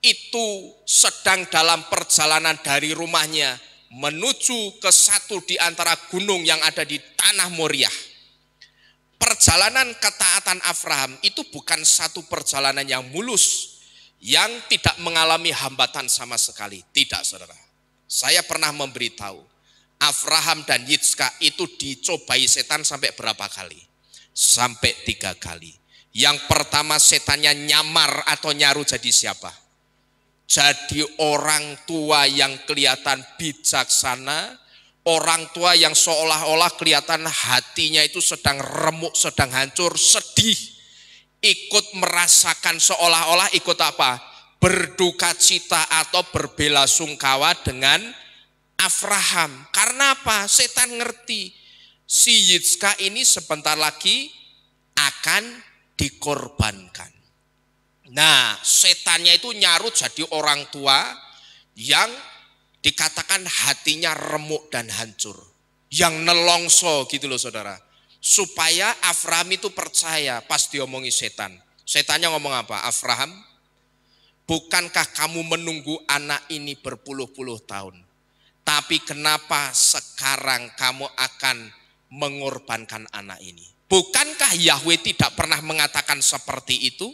itu sedang dalam perjalanan dari rumahnya menuju ke satu di antara gunung yang ada di tanah Moriah. Perjalanan ketaatan Abraham itu bukan satu perjalanan yang mulus, yang tidak mengalami hambatan sama sekali. Tidak saudara. Saya pernah memberitahu, Abraham dan Yitskak itu dicobai setan sampai berapa kali? Sampai 3 kali. Yang pertama setannya nyamar atau nyaru jadi siapa? Jadi orang tua yang kelihatan bijaksana, orang tua yang seolah-olah kelihatan hatinya itu sedang remuk, sedang hancur, sedih, ikut merasakan seolah-olah ikut apa? Berduka cita atau berbelasungkawa dengan Abraham. Karena apa? Setan ngerti si Yitskak ini sebentar lagi akan dikorbankan. Nah, setannya itu nyarut jadi orang tua yang dikatakan hatinya remuk dan hancur, yang nelongso gitu loh saudara, supaya Abraham itu percaya. Pas diomongi setan, setannya ngomong apa? Abraham, bukankah kamu menunggu anak ini berpuluh-puluh tahun, tapi kenapa sekarang kamu akan mengorbankan anak ini? Bukankah Yahweh tidak pernah mengatakan seperti itu?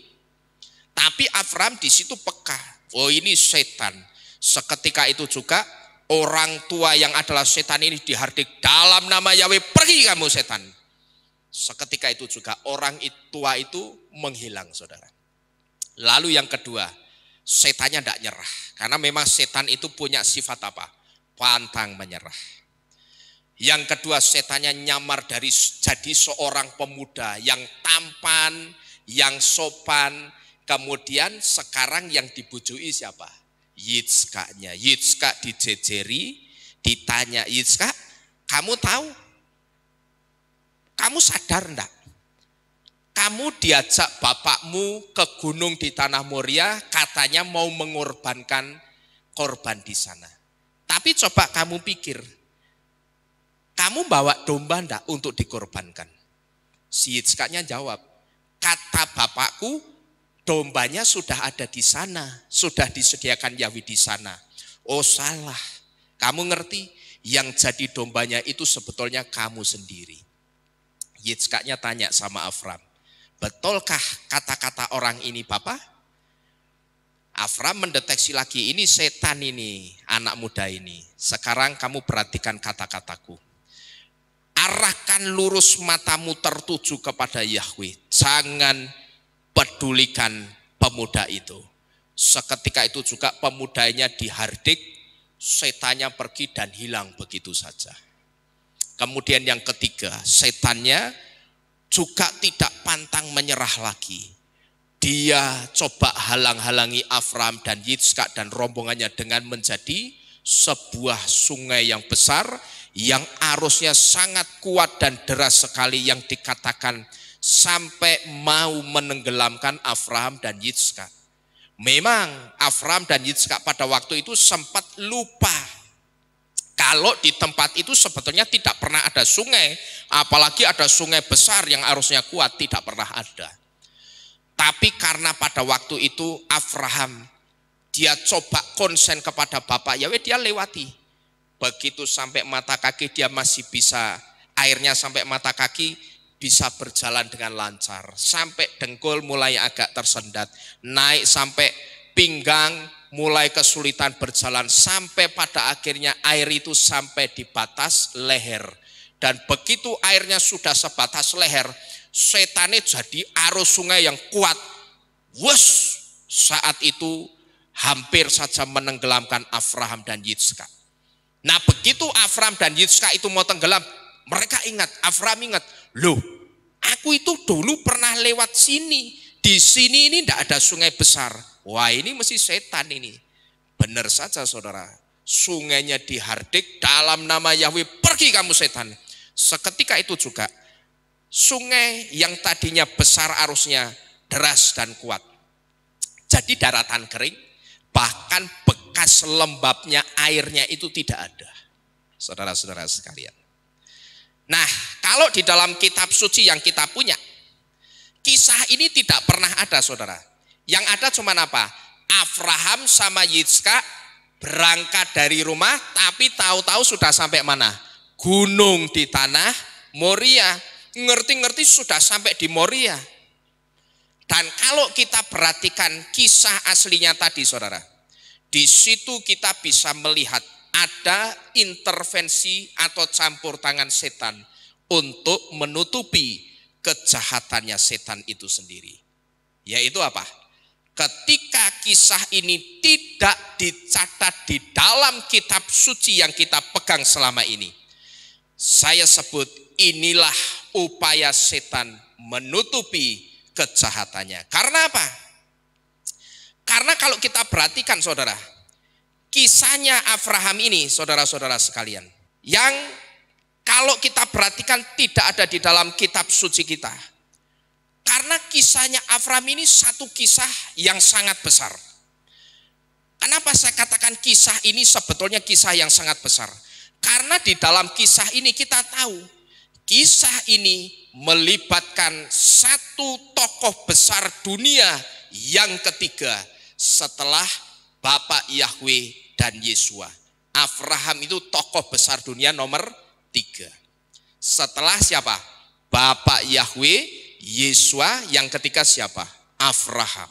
Tapi Abraham di situ peka. Oh ini setan. Seketika itu juga orang tua yang adalah setan ini dihardik dalam nama Yahweh, pergi kamu setan. Seketika itu juga orang tua itu menghilang saudara. Lalu yang kedua, setannya tidak nyerah. Karena memang setan itu punya sifat apa? Pantang menyerah. Yang kedua, setannya nyamar jadi seorang pemuda yang tampan, yang sopan. Kemudian sekarang yang dibujui siapa? Yitskaknya. Yitskak dijejeri, ditanya, Yitskak, kamu tahu? Kamu sadar enggak? Kamu diajak bapakmu ke gunung di tanah Moriah, katanya mau mengorbankan korban di sana. Tapi coba kamu pikir, kamu bawa domba enggak untuk dikorbankan? Si Yitskaknya jawab, kata bapakku, dombanya sudah ada di sana, sudah disediakan Yahweh di sana. Oh salah, kamu ngerti? Yang jadi dombanya itu sebetulnya kamu sendiri. Yitskaknya tanya sama Abraham, betulkah kata-kata orang ini Bapak? Abraham mendeteksi lagi, ini setan ini, anak muda ini. Sekarang kamu perhatikan kata-kataku. Arahkan lurus matamu tertuju kepada Yahweh. Jangan pedulikan pemuda itu. Seketika itu juga pemudanya dihardik setannya pergi dan hilang begitu saja. Kemudian yang ketiga, setannya juga tidak pantang menyerah lagi. Dia coba halang-halangi Abraham dan Yitzhak dan rombongannya dengan menjadi sebuah sungai yang besar, yang arusnya sangat kuat dan deras sekali, yang dikatakan sampai mau menenggelamkan Abraham dan Yitzhak. Memang Abraham dan Yitzhak pada waktu itu sempat lupa kalau di tempat itu sebetulnya tidak pernah ada sungai, apalagi ada sungai besar yang arusnya kuat, tidak pernah ada. Tapi karena pada waktu itu Abraham, dia coba konsen kepada Bapak Yahweh, dia lewati. Begitu sampai mata kaki dia masih bisa, airnya sampai mata kaki bisa berjalan dengan lancar. Sampai dengkul mulai agak tersendat, naik sampai pinggang mulai kesulitan berjalan. Sampai pada akhirnya air itu sampai di batas leher. Dan begitu airnya sudah sebatas leher, setannya jadi arus sungai yang kuat. Wus, saat itu hampir saja menenggelamkan Abraham dan Yitzhak. Nah begitu Abraham dan Yitzhak itu mau tenggelam, mereka ingat, Abraham ingat, loh aku itu dulu pernah lewat sini, di sini ini tidak ada sungai besar. Wah ini mesti setan ini. Benar saja saudara, sungainya dihardik dalam nama Yahweh, pergi kamu setan. Seketika itu juga sungai yang tadinya besar arusnya deras dan kuat jadi daratan kering, bahkan bekas lembabnya airnya itu tidak ada. Saudara-saudara sekalian. Nah, kalau di dalam kitab suci yang kita punya, kisah ini tidak pernah ada saudara. Yang ada cuma apa? Abraham sama Yitzhak berangkat dari rumah, tapi tahu-tahu sudah sampai mana? Gunung di tanah Moria. Ngerti-ngerti sudah sampai di Moria. Dan kalau kita perhatikan kisah aslinya tadi saudara, di situ kita bisa melihat ada intervensi atau campur tangan setan untuk menutupi kejahatannya setan itu sendiri. Yaitu apa? Ketika kisah ini tidak dicatat di dalam kitab suci yang kita pegang selama ini, saya sebut inilah upaya setan menutupi kejahatannya. Karena apa? Karena kalau kita perhatikan saudara, kisahnya Abraham ini saudara-saudara sekalian, yang kalau kita perhatikan tidak ada di dalam kitab suci kita. Karena kisahnya Abraham ini satu kisah yang sangat besar. Kenapa saya katakan kisah ini sebetulnya kisah yang sangat besar? Karena di dalam kisah ini kita tahu, kisah ini melibatkan satu tokoh besar dunia yang ketiga setelah Bapak Yahweh dan Yesua. Abraham itu tokoh besar dunia nomor 3. Setelah siapa? Bapak Yahweh, Yesua, yang ketiga siapa? Abraham.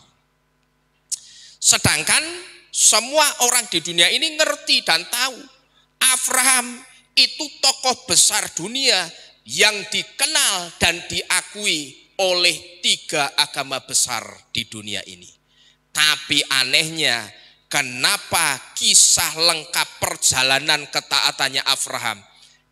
Sedangkan semua orang di dunia ini ngerti dan tahu Abraham itu tokoh besar dunia yang dikenal dan diakui oleh 3 agama besar di dunia ini. Tapi anehnya, kenapa kisah lengkap perjalanan ketaatannya Abraham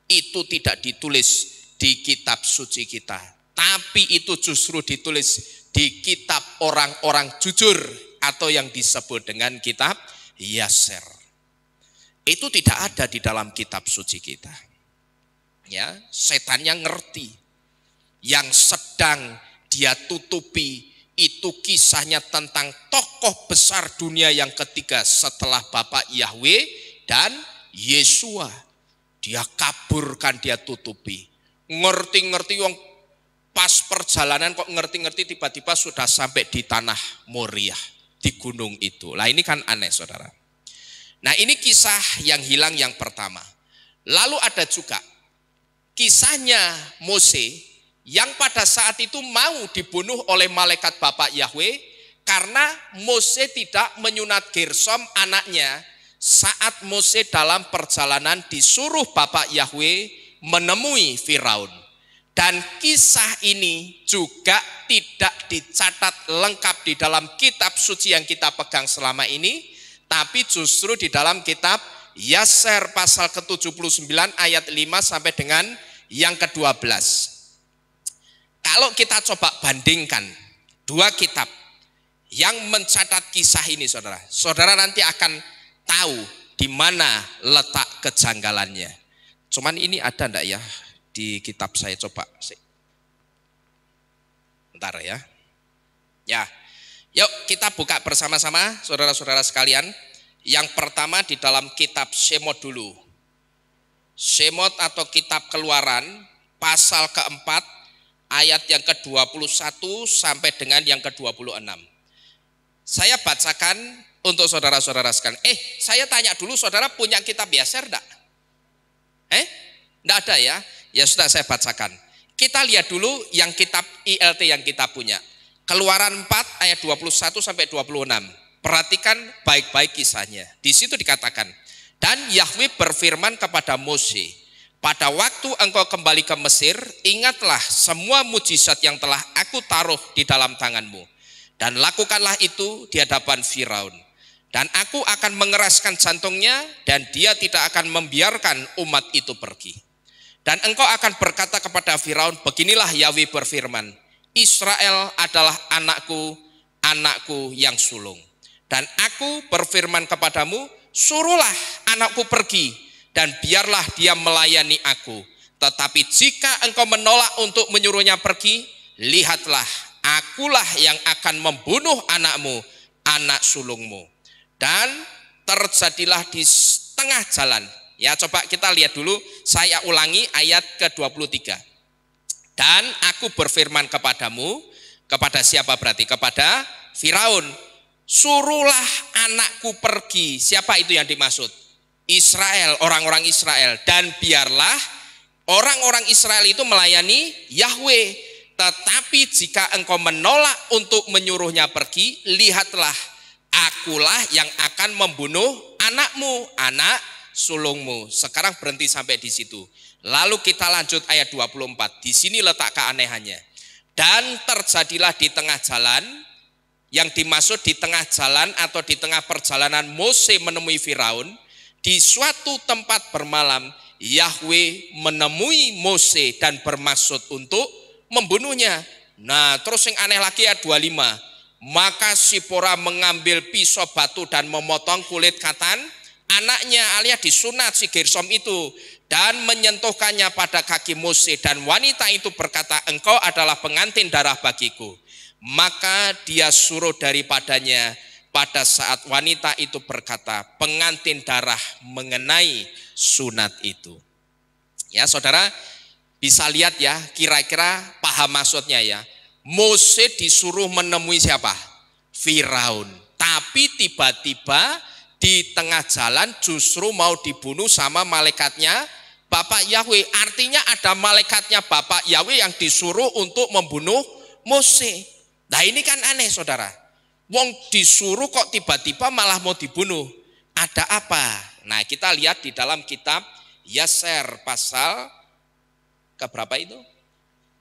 itu tidak ditulis di kitab suci kita, tapi itu justru ditulis di kitab orang-orang jujur atau yang disebut dengan kitab Yaser. Itu tidak ada di dalam kitab suci kita. Ya, setannya ngerti. Yang sedang dia tutupi itu kisahnya tentang tokoh besar dunia yang ketiga setelah Bapak Yahweh dan Yesua. Dia kaburkan, dia tutupi. Ngerti-ngerti wong pas perjalanan kok ngerti-ngerti tiba-tiba sudah sampai di tanah Moria, di gunung itu. Lah ini kan aneh saudara. Nah ini kisah yang hilang yang pertama. Lalu ada juga kisahnya Mose yang pada saat itu mau dibunuh oleh malaikat Bapak Yahweh karena Mose tidak menyunat Gersom anaknya saat Mose dalam perjalanan disuruh Bapak Yahweh menemui Firaun. Dan kisah ini juga tidak dicatat lengkap di dalam kitab suci yang kita pegang selama ini, tapi justru di dalam kitab Yaser pasal ke-79 ayat 5 sampai dengan yang ke-12. Kalau kita coba bandingkan dua kitab yang mencatat kisah ini, saudara, saudara nanti akan tahu di mana letak kejanggalannya. Cuman ini ada enggak ya di kitab saya, coba. Bentar ya. Ya. Yuk kita buka bersama-sama saudara-saudara sekalian. Yang pertama di dalam kitab Shemot dulu. Shemot atau kitab Keluaran pasal keempat ayat yang ke-21 sampai dengan yang ke-26. Saya bacakan untuk saudara-saudara sekalian. Saya tanya dulu, saudara punya kitab Yaser enggak? Enggak ada ya? Ya sudah, saya bacakan. Kita lihat dulu yang kitab ILT yang kita punya. Keluaran 4 ayat 21 sampai 26. Perhatikan baik-baik kisahnya. Di situ dikatakan, dan Yahweh berfirman kepada Mose, pada waktu engkau kembali ke Mesir, ingatlah semua mujizat yang telah aku taruh di dalam tanganmu. Dan lakukanlah itu di hadapan Firaun. Dan aku akan mengeraskan jantungnya, dan dia tidak akan membiarkan umat itu pergi. Dan engkau akan berkata kepada Firaun, beginilah Yahweh berfirman, Israel adalah anakku, anakku yang sulung. Dan aku berfirman kepadamu, suruhlah anakku pergi, dan biarlah dia melayani aku. Tetapi jika engkau menolak untuk menyuruhnya pergi, lihatlah, akulah yang akan membunuh anakmu, anak sulungmu. Dan terjadilah di tengah jalan. Ya, coba kita lihat dulu, saya ulangi ayat ke-23. Dan aku berfirman kepadamu, kepada siapa berarti? Kepada Firaun. Suruhlah anakku pergi. Siapa itu yang dimaksud? Israel, orang-orang Israel. Dan biarlah orang-orang Israel itu melayani Yahweh. Tetapi jika engkau menolak untuk menyuruhnya pergi, lihatlah, akulah yang akan membunuh anakmu, anak sulungmu. Sekarang berhenti sampai di situ. Lalu kita lanjut ayat 24. Di sini letak keanehannya. Dan terjadilah di tengah jalan. Yang dimaksud di tengah jalan atau di tengah perjalanan Mose menemui Firaun, di suatu tempat bermalam Yahweh menemui Mose dan bermaksud untuk membunuhnya. Nah, terus yang aneh lagi ayat 25. Maka Sipora mengambil pisau batu dan memotong kulit katan anaknya, alias disunat si Gersom itu, dan menyentuhkannya pada kaki Mose, dan wanita itu berkata, engkau adalah pengantin darah bagiku. Maka dia suruh daripadanya pada saat wanita itu berkata, pengantin darah mengenai sunat itu. Ya saudara, bisa lihat ya, kira-kira paham maksudnya ya. Mose disuruh menemui siapa? Firaun. Tapi tiba-tiba di tengah jalan justru mau dibunuh sama malaikatnya Bapak Yahweh. Artinya ada malaikatnya Bapak Yahweh yang disuruh untuk membunuh Mose. Nah ini kan aneh saudara. Wong disuruh kok tiba-tiba malah mau dibunuh. Ada apa? Nah kita lihat di dalam kitab Yaser pasal keberapa itu?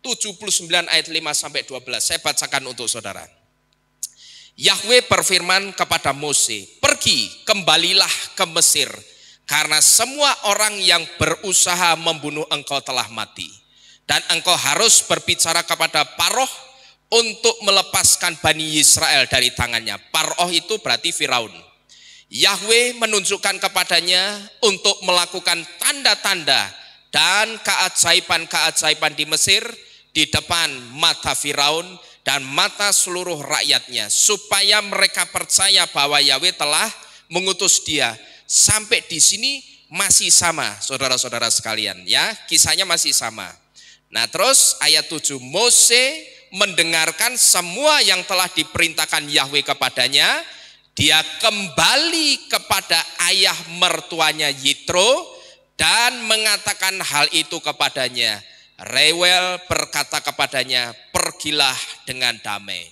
79 ayat 5 sampai 12. Saya bacakan untuk saudara. Yahweh berfirman kepada Mose, pergi, kembalilah ke Mesir, karena semua orang yang berusaha membunuh engkau telah mati. Dan engkau harus berbicara kepada Paroh untuk melepaskan Bani Israel dari tangannya. Paroh itu berarti Firaun. Yahweh menunjukkan kepadanya untuk melakukan tanda-tanda dan keajaiban-keajaiban di Mesir di depan mata Firaun dan mata seluruh rakyatnya, supaya mereka percaya bahwa Yahweh telah mengutus dia. Sampai di sini masih sama, saudara-saudara sekalian ya, kisahnya masih sama. Nah terus ayat 7, Mose mendengarkan semua yang telah diperintahkan Yahweh kepadanya, dia kembali kepada ayah mertuanya Yitro dan mengatakan hal itu kepadanya. Reuel berkata kepadanya, pergilah dengan damai.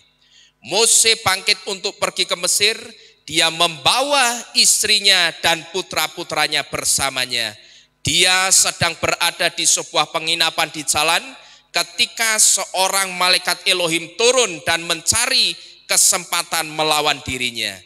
Mose bangkit untuk pergi ke Mesir, dia membawa istrinya dan putra-putranya bersamanya. Dia sedang berada di sebuah penginapan di jalan, ketika seorang malaikat Elohim turun dan mencari kesempatan melawan dirinya.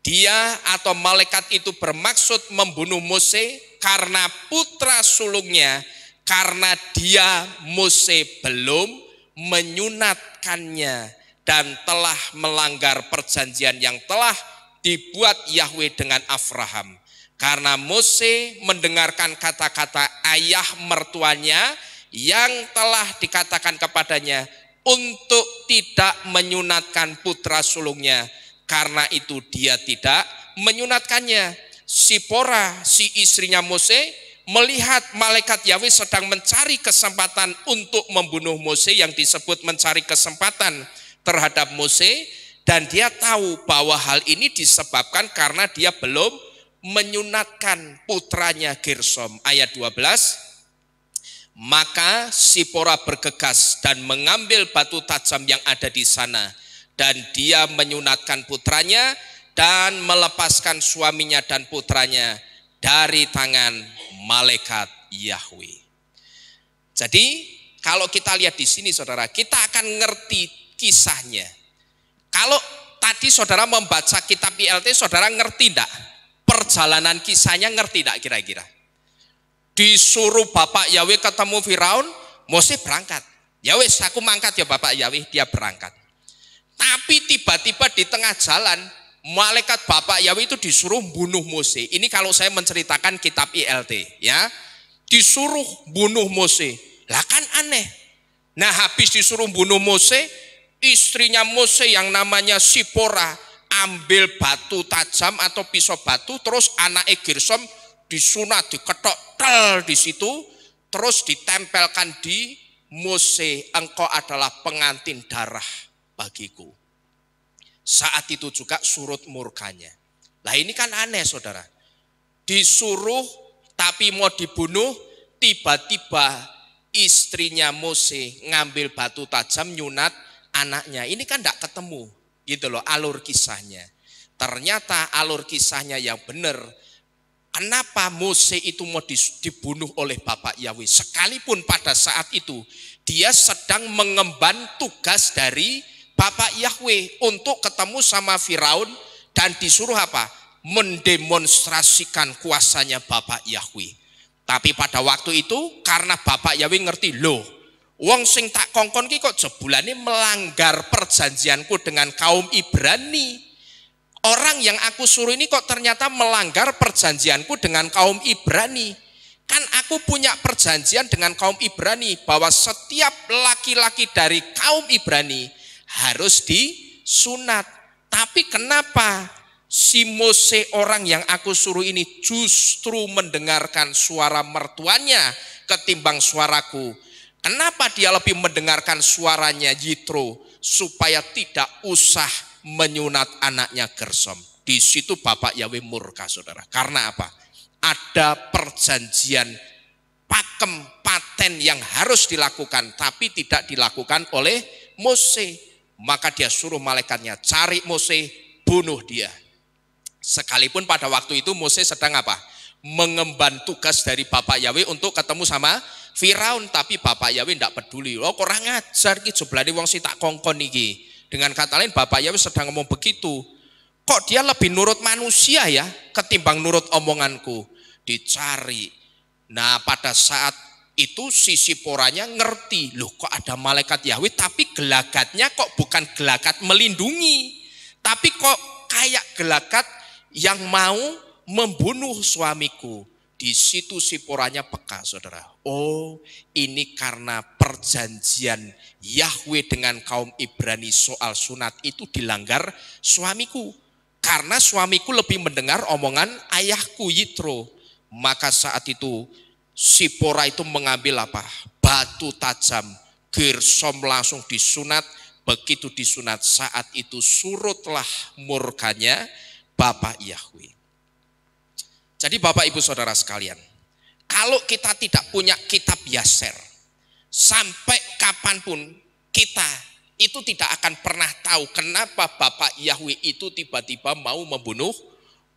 Dia atau malaikat itu bermaksud membunuh Mose karena putra sulungnya, karena dia Mose belum menyunatkannya dan telah melanggar perjanjian yang telah dibuat Yahweh dengan Abraham. Karena Mose mendengarkan kata-kata ayah mertuanya yang telah dikatakan kepadanya untuk tidak menyunatkan putra sulungnya. Karena itu dia tidak menyunatkannya. Sipora, si istrinya Mose, melihat malaikat Yahweh sedang mencari kesempatan untuk membunuh Mose, yang disebut mencari kesempatan terhadap Mose, dan dia tahu bahwa hal ini disebabkan karena dia belum menyunatkan putranya Gersom. Ayat 12, maka Sipora bergegas dan mengambil batu tajam yang ada di sana, dan dia menyunatkan putranya dan melepaskan suaminya dan putranya dari tangan malaikat Yahweh. Jadi kalau kita lihat di sini saudara, kita akan ngerti kisahnya. Kalau tadi saudara membaca kitab PLT, saudara ngerti enggak? Perjalanan kisahnya ngerti enggak kira-kira? Disuruh Bapak Yahweh ketemu Firaun, Mose berangkat. Ya wes, aku mangkat ya Bapak Yahweh, dia berangkat. Tapi tiba-tiba di tengah jalan, malaikat Bapak Yahweh itu disuruh bunuh Mose. Ini kalau saya menceritakan kitab ILT, ya. Disuruh bunuh Mose. Lah kan aneh. Nah, habis disuruh bunuh Mose, istrinya Mose yang namanya Sipora ambil batu tajam atau pisau batu, terus anaknya Gersom disunat, diketok tel di situ, terus ditempelkan di Mose, engkau adalah pengantin darah bagiku. Saat itu juga surut murkanya. Lah ini kan aneh saudara. Disuruh tapi mau dibunuh, tiba-tiba istrinya Mose ngambil batu tajam nyunat anaknya. Ini kan tidak ketemu gitu loh alur kisahnya. Ternyata alur kisahnya yang benar. Kenapa Mose itu mau dibunuh oleh Bapak Yahweh? Sekalipun pada saat itu dia sedang mengemban tugas dari Bapak Yahweh untuk ketemu sama Firaun dan disuruh apa? Mendemonstrasikan kuasanya Bapak Yahweh. Tapi pada waktu itu karena Bapak Yahweh ngerti, loh, wong sing tak kongkon ki kok jebulane melanggar perjanjianku dengan kaum Ibrani. Orang yang aku suruh ini kok ternyata melanggar perjanjianku dengan kaum Ibrani. Kan aku punya perjanjian dengan kaum Ibrani bahwa setiap laki-laki dari kaum Ibrani harus disunat. Tapi kenapa si Mose orang yang aku suruh ini justru mendengarkan suara mertuanya ketimbang suaraku? Kenapa dia lebih mendengarkan suaranya Yitro supaya tidak usah menyunat anaknya Gersom? Di situ Bapak Yahweh murka saudara. Karena apa? Ada perjanjian pakem paten yang harus dilakukan tapi tidak dilakukan oleh Mose. Maka dia suruh malaikatnya cari Mose, bunuh dia. Sekalipun pada waktu itu Mose sedang apa? Mengemban tugas dari Bapak Yahweh untuk ketemu sama Firaun, tapi Bapak Yahweh tidak peduli. Oh, kurang ajar ki jeblane wong si tak kongkon iki. Dengan kata lain Bapak Yahweh sedang ngomong begitu. Kok dia lebih nurut manusia ya ketimbang nurut omonganku? Dicari. Nah, pada saat itu si Siporanya ngerti, loh kok ada malaikat Yahweh tapi gelagatnya kok bukan gelagat melindungi, tapi kok kayak gelagat yang mau membunuh suamiku. Di situ Siporanya peka saudara. Oh, ini karena perjanjian Yahweh dengan kaum Ibrani soal sunat itu dilanggar suamiku. Karena suamiku lebih mendengar omongan ayahku Yitro. Maka saat itu Sipora itu mengambil apa? Batu tajam. Gersom langsung disunat. Begitu disunat saat itu surutlah murkanya Bapak Yahweh. Jadi Bapak Ibu Saudara sekalian, kalau kita tidak punya kitab Yaser, sampai kapanpun kita itu tidak akan pernah tahu kenapa Bapak Yahweh itu tiba-tiba mau membunuh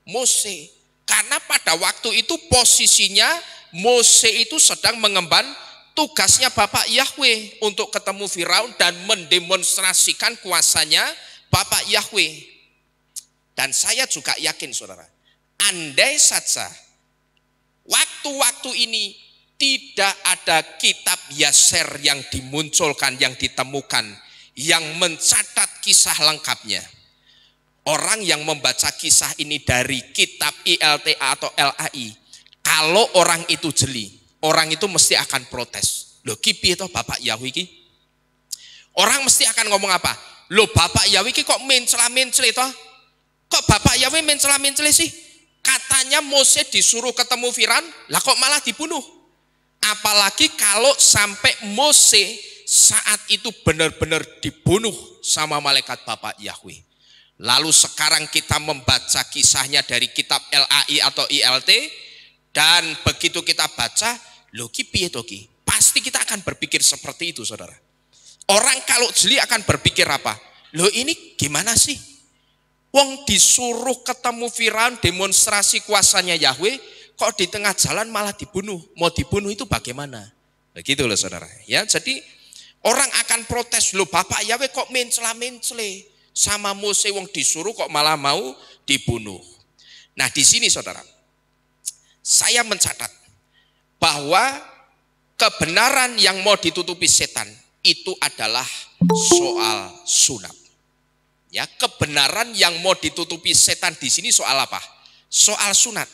Mose. Karena pada waktu itu posisinya Mose itu sedang mengemban tugasnya Bapak Yahweh untuk ketemu Firaun dan mendemonstrasikan kuasanya Bapak Yahweh. Dan saya juga yakin saudara, andai saja waktu-waktu ini tidak ada kitab Yaser yang dimunculkan, yang ditemukan, yang mencatat kisah lengkapnya. Orang yang membaca kisah ini dari kitab ILTA atau LAI, kalau orang itu jeli, orang itu mesti akan protes. Loh ki piye toh Bapak Yahwe ki? Orang mesti akan ngomong apa? Loh Bapak Yahwe ki kok mencela-mencela toh? Kok Bapak Yahwe mencela-mencela sih? Katanya Mose disuruh ketemu Firaun, lah kok malah dibunuh? Apalagi kalau sampai Mose saat itu benar-benar dibunuh sama malaikat Bapak Yahwe. Lalu sekarang kita membaca kisahnya dari kitab LAI atau ILT, dan begitu kita baca, loh ki piye to ki? Pasti kita akan berpikir seperti itu saudara. Orang kalau jeli akan berpikir apa? Loh ini gimana sih? Wong disuruh ketemu Firaun demonstrasi kuasanya Yahweh, kok di tengah jalan malah dibunuh. Mau dibunuh itu bagaimana? Begitu loh saudara. Ya, jadi orang akan protes, loh Bapak Yahweh kok mencela-mencela sama Mose, wong disuruh kok malah mau dibunuh. Nah di sini saudara, saya mencatat bahwa kebenaran yang mau ditutupi setan itu adalah soal sunat. Ya, kebenaran yang mau ditutupi setan di sini soal apa? Soal sunat.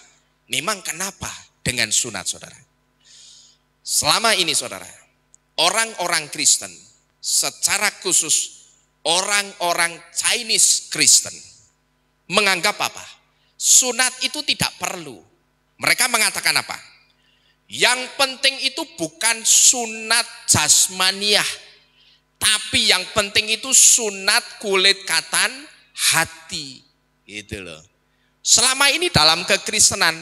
Memang kenapa dengan sunat saudara? Selama ini saudara, orang-orang Kristen, secara khusus orang-orang Chinese Kristen, menganggap apa? Sunat itu tidak perlu. Mereka mengatakan apa? Yang penting itu bukan sunat jasmaniah, tapi yang penting itu sunat kulit katan hati. Gitu loh. Selama ini dalam kekristenan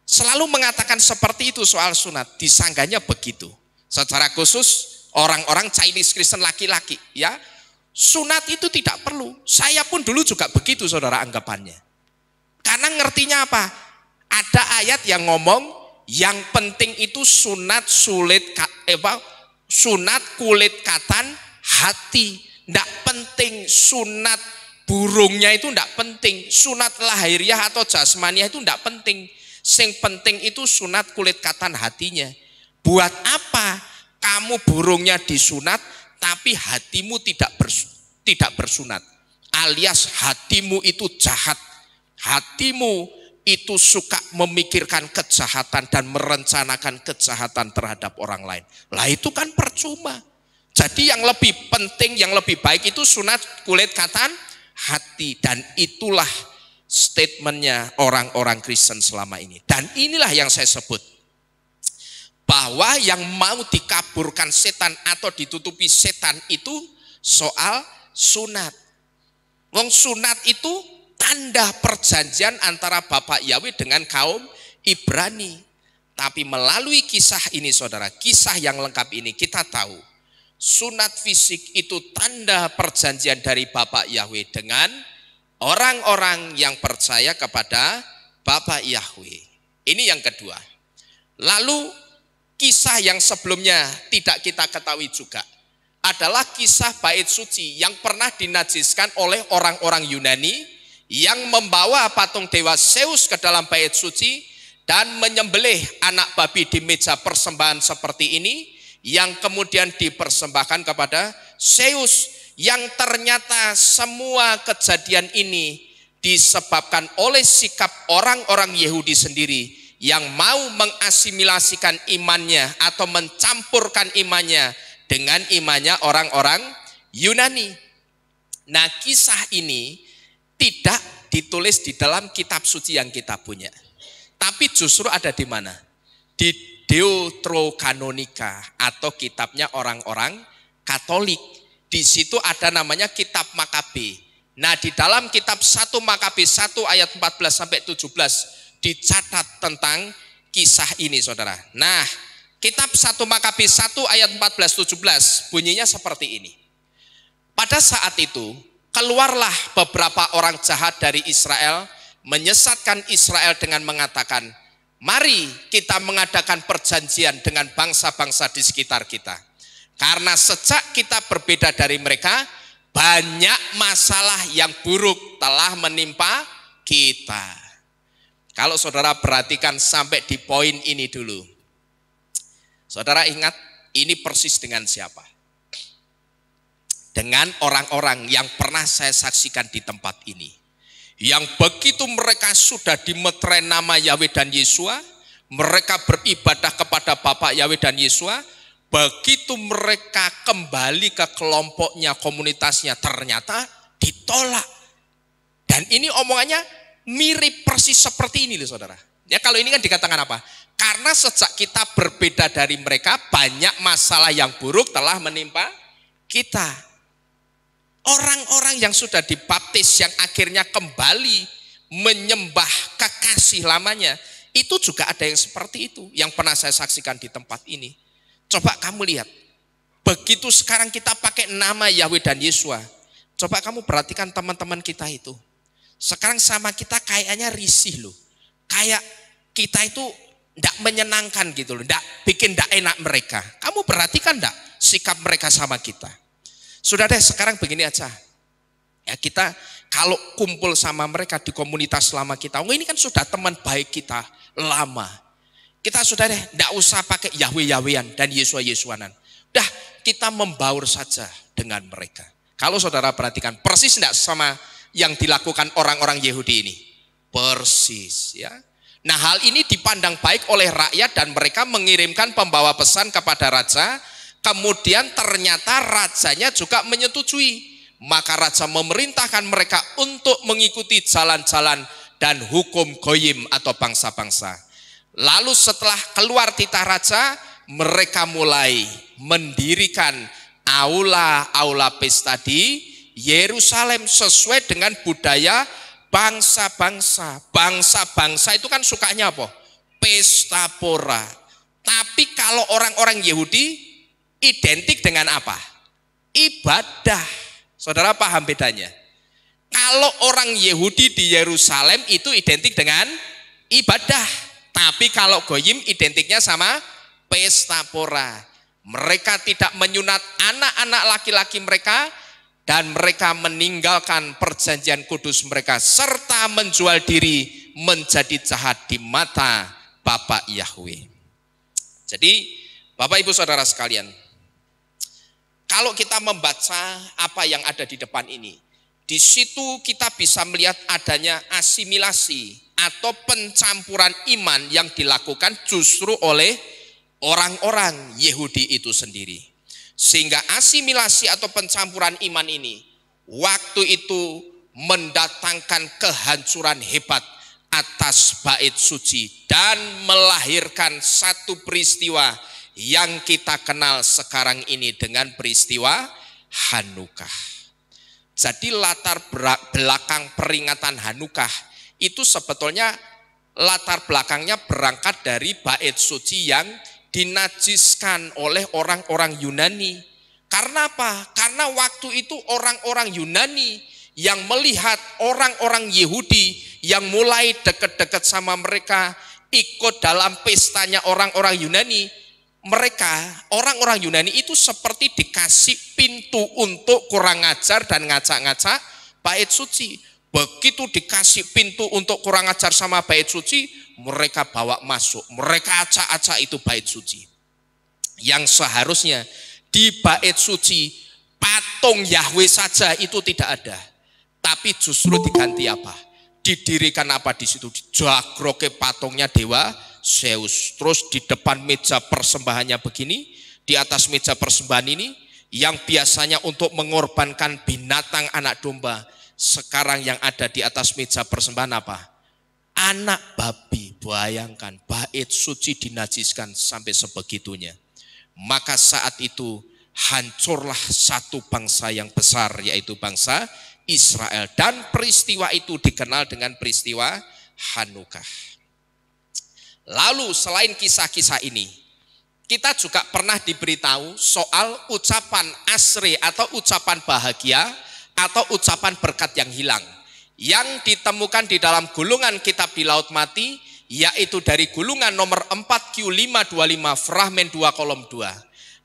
selalu mengatakan seperti itu soal sunat, disanggahnya begitu. Secara khusus orang-orang Chinese Kristen laki-laki, ya, sunat itu tidak perlu. Saya pun dulu juga begitu saudara anggapannya. Karena ngertinya apa? Ada ayat yang ngomong yang penting itu sunat kulit katan hati. Ndak penting sunat burungnya, itu ndak penting. Sunat lahiriah atau jasmaniah itu ndak penting. Yang penting itu sunat kulit katan hatinya. Buat apa kamu burungnya disunat tapi hatimu tidak bersunat? Alias hatimu itu jahat. Hatimu itu suka memikirkan kejahatan dan merencanakan kejahatan terhadap orang lain. Lah itu kan percuma. Jadi yang lebih penting, yang lebih baik itu sunat kulit katan hati. Dan itulah statementnya orang-orang Kristen selama ini. Dan inilah yang saya sebut, bahwa yang mau dikaburkan setan atau ditutupi setan itu soal sunat. Wong sunat itu tanda perjanjian antara Bapak Yahweh dengan kaum Ibrani. Tapi melalui kisah ini saudara, kisah yang lengkap ini kita tahu sunat fisik itu tanda perjanjian dari Bapak Yahweh dengan orang-orang yang percaya kepada Bapak Yahweh. Ini yang kedua. Lalu kisah yang sebelumnya tidak kita ketahui juga adalah kisah bait suci yang pernah dinajiskan oleh orang-orang Yunani yang membawa patung dewa Zeus ke dalam bait suci dan menyembelih anak babi di meja persembahan seperti ini, yang kemudian dipersembahkan kepada Zeus, yang ternyata semua kejadian ini disebabkan oleh sikap orang-orang Yahudi sendiri yang mau mengasimilasikan imannya atau mencampurkan imannya dengan imannya orang-orang Yunani. Nah, kisah ini tidak ditulis di dalam kitab suci yang kita punya, tapi justru ada di mana? Di Deuterokanonika atau kitabnya orang-orang Katolik. Di situ ada namanya kitab Makabe. Nah, di dalam kitab 1 Makabe 1 ayat 14 sampai 17 dicatat tentang kisah ini saudara. Nah, kitab 1 Makabe 1 ayat 14-17 bunyinya seperti ini. Pada saat itu keluarlah beberapa orang jahat dari Israel, menyesatkan Israel dengan mengatakan, mari kita mengadakan perjanjian dengan bangsa-bangsa di sekitar kita. Karena sejak kita berbeda dari mereka, banyak masalah yang buruk telah menimpa kita. Kalau saudara perhatikan sampai di poin ini dulu. Saudara ingat, ini persis dengan siapa? Dengan orang-orang yang pernah saya saksikan di tempat ini. Yang begitu mereka sudah dimeterai nama Yahweh dan Yesua, mereka beribadah kepada Bapak Yahweh dan Yesua, begitu mereka kembali ke kelompoknya, komunitasnya, ternyata ditolak. Dan ini omongannya mirip persis seperti ini loh saudara. Ya kalau ini kan dikatakan apa? Karena sejak kita berbeda dari mereka, banyak masalah yang buruk telah menimpa kita. Orang-orang yang sudah dibaptis, yang akhirnya kembali menyembah kekasih lamanya, itu juga ada yang seperti itu, yang pernah saya saksikan di tempat ini. Coba kamu lihat, begitu sekarang kita pakai nama Yahweh dan Yesua, coba kamu perhatikan teman-teman kita itu. Sekarang sama kita kayaknya risih loh, kayak kita itu tidak menyenangkan gitu loh, bikin tidak enak mereka. Kamu perhatikan tidak sikap mereka sama kita? Sudah deh, sekarang begini aja. Ya kita kalau kumpul sama mereka di komunitas lama kita, ini kan sudah teman baik kita lama. Kita sudah deh, tidak usah pakai Yahweh-Yahwean dan Yesua-Yesuanan. Udah, kita membaur saja dengan mereka. Kalau saudara perhatikan, persis tidak sama yang dilakukan orang-orang Yahudi ini. Persis ya. Nah hal ini dipandang baik oleh rakyat dan mereka mengirimkan pembawa pesan kepada raja. Kemudian ternyata rajanya juga menyetujui. Maka raja memerintahkan mereka untuk mengikuti jalan-jalan dan hukum goyim atau bangsa-bangsa. Lalu setelah keluar titah raja, mereka mulai mendirikan aula-aula pesta di Yerusalem sesuai dengan budaya bangsa-bangsa. Bangsa-bangsa itu kan sukanya apa? Pesta pora. Tapi kalau orang-orang Yahudi identik dengan apa? Ibadah. Saudara paham bedanya? Kalau orang Yahudi di Yerusalem itu identik dengan ibadah. Tapi kalau goyim identiknya sama pesta pora. Mereka tidak menyunat anak-anak laki-laki mereka dan mereka meninggalkan perjanjian kudus mereka serta menjual diri menjadi jahat di mata Bapak Yahweh. Jadi Bapak Ibu Saudara sekalian, kalau kita membaca apa yang ada di depan ini, di situ kita bisa melihat adanya asimilasi atau pencampuran iman yang dilakukan justru oleh orang-orang Yahudi itu sendiri. Sehingga asimilasi atau pencampuran iman ini waktu itu mendatangkan kehancuran hebat atas bait suci dan melahirkan satu peristiwa yang kita kenal sekarang ini dengan peristiwa Hanukkah. Jadi latar belakang peringatan Hanukkah itu sebetulnya latar belakangnya berangkat dari bait suci yang dinajiskan oleh orang-orang Yunani. Karena apa? Karena waktu itu orang-orang Yunani yang melihat orang-orang Yahudi yang mulai dekat-dekat sama mereka, ikut dalam pestanya orang-orang Yunani, mereka, orang-orang Yunani itu seperti dikasih pintu untuk kurang ajar dan ngacak-ngacak bait suci. Begitu dikasih pintu untuk kurang ajar sama bait suci, mereka bawa masuk, mereka acak-acak itu bait suci. Yang seharusnya di bait suci patung Yahweh saja itu tidak ada, tapi justru diganti apa? Didirikan apa di situ? Dijagroke patungnya dewa Zeus. Terus di depan meja persembahannya begini, di atas meja persembahan ini yang biasanya untuk mengorbankan binatang anak domba, sekarang yang ada di atas meja persembahan apa? Anak babi. Bayangkan, bait suci dinajiskan sampai sebegitunya. Maka saat itu hancurlah satu bangsa yang besar, yaitu bangsa Israel. Dan peristiwa itu dikenal dengan peristiwa Hanukkah. Lalu selain kisah-kisah ini, kita juga pernah diberitahu soal ucapan asri atau ucapan bahagia atau ucapan berkat yang hilang, yang ditemukan di dalam gulungan kitab di Laut Mati, yaitu dari gulungan nomor 4Q525 fragmen 2 kolom 2.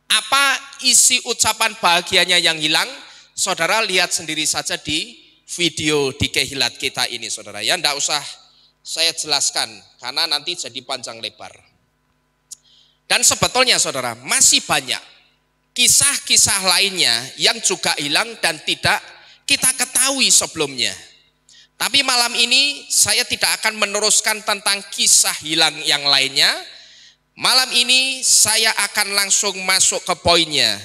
Apa isi ucapan bahagianya yang hilang? Saudara lihat sendiri saja di video di Kehilat kita ini saudara ya. Tidak usah saya jelaskan karena nanti jadi panjang lebar. Dan sebetulnya saudara masih banyak kisah-kisah lainnya yang juga hilang dan tidak kita ketahui sebelumnya. Tapi malam ini saya tidak akan meneruskan tentang kisah hilang yang lainnya. Malam ini saya akan langsung masuk ke poinnya.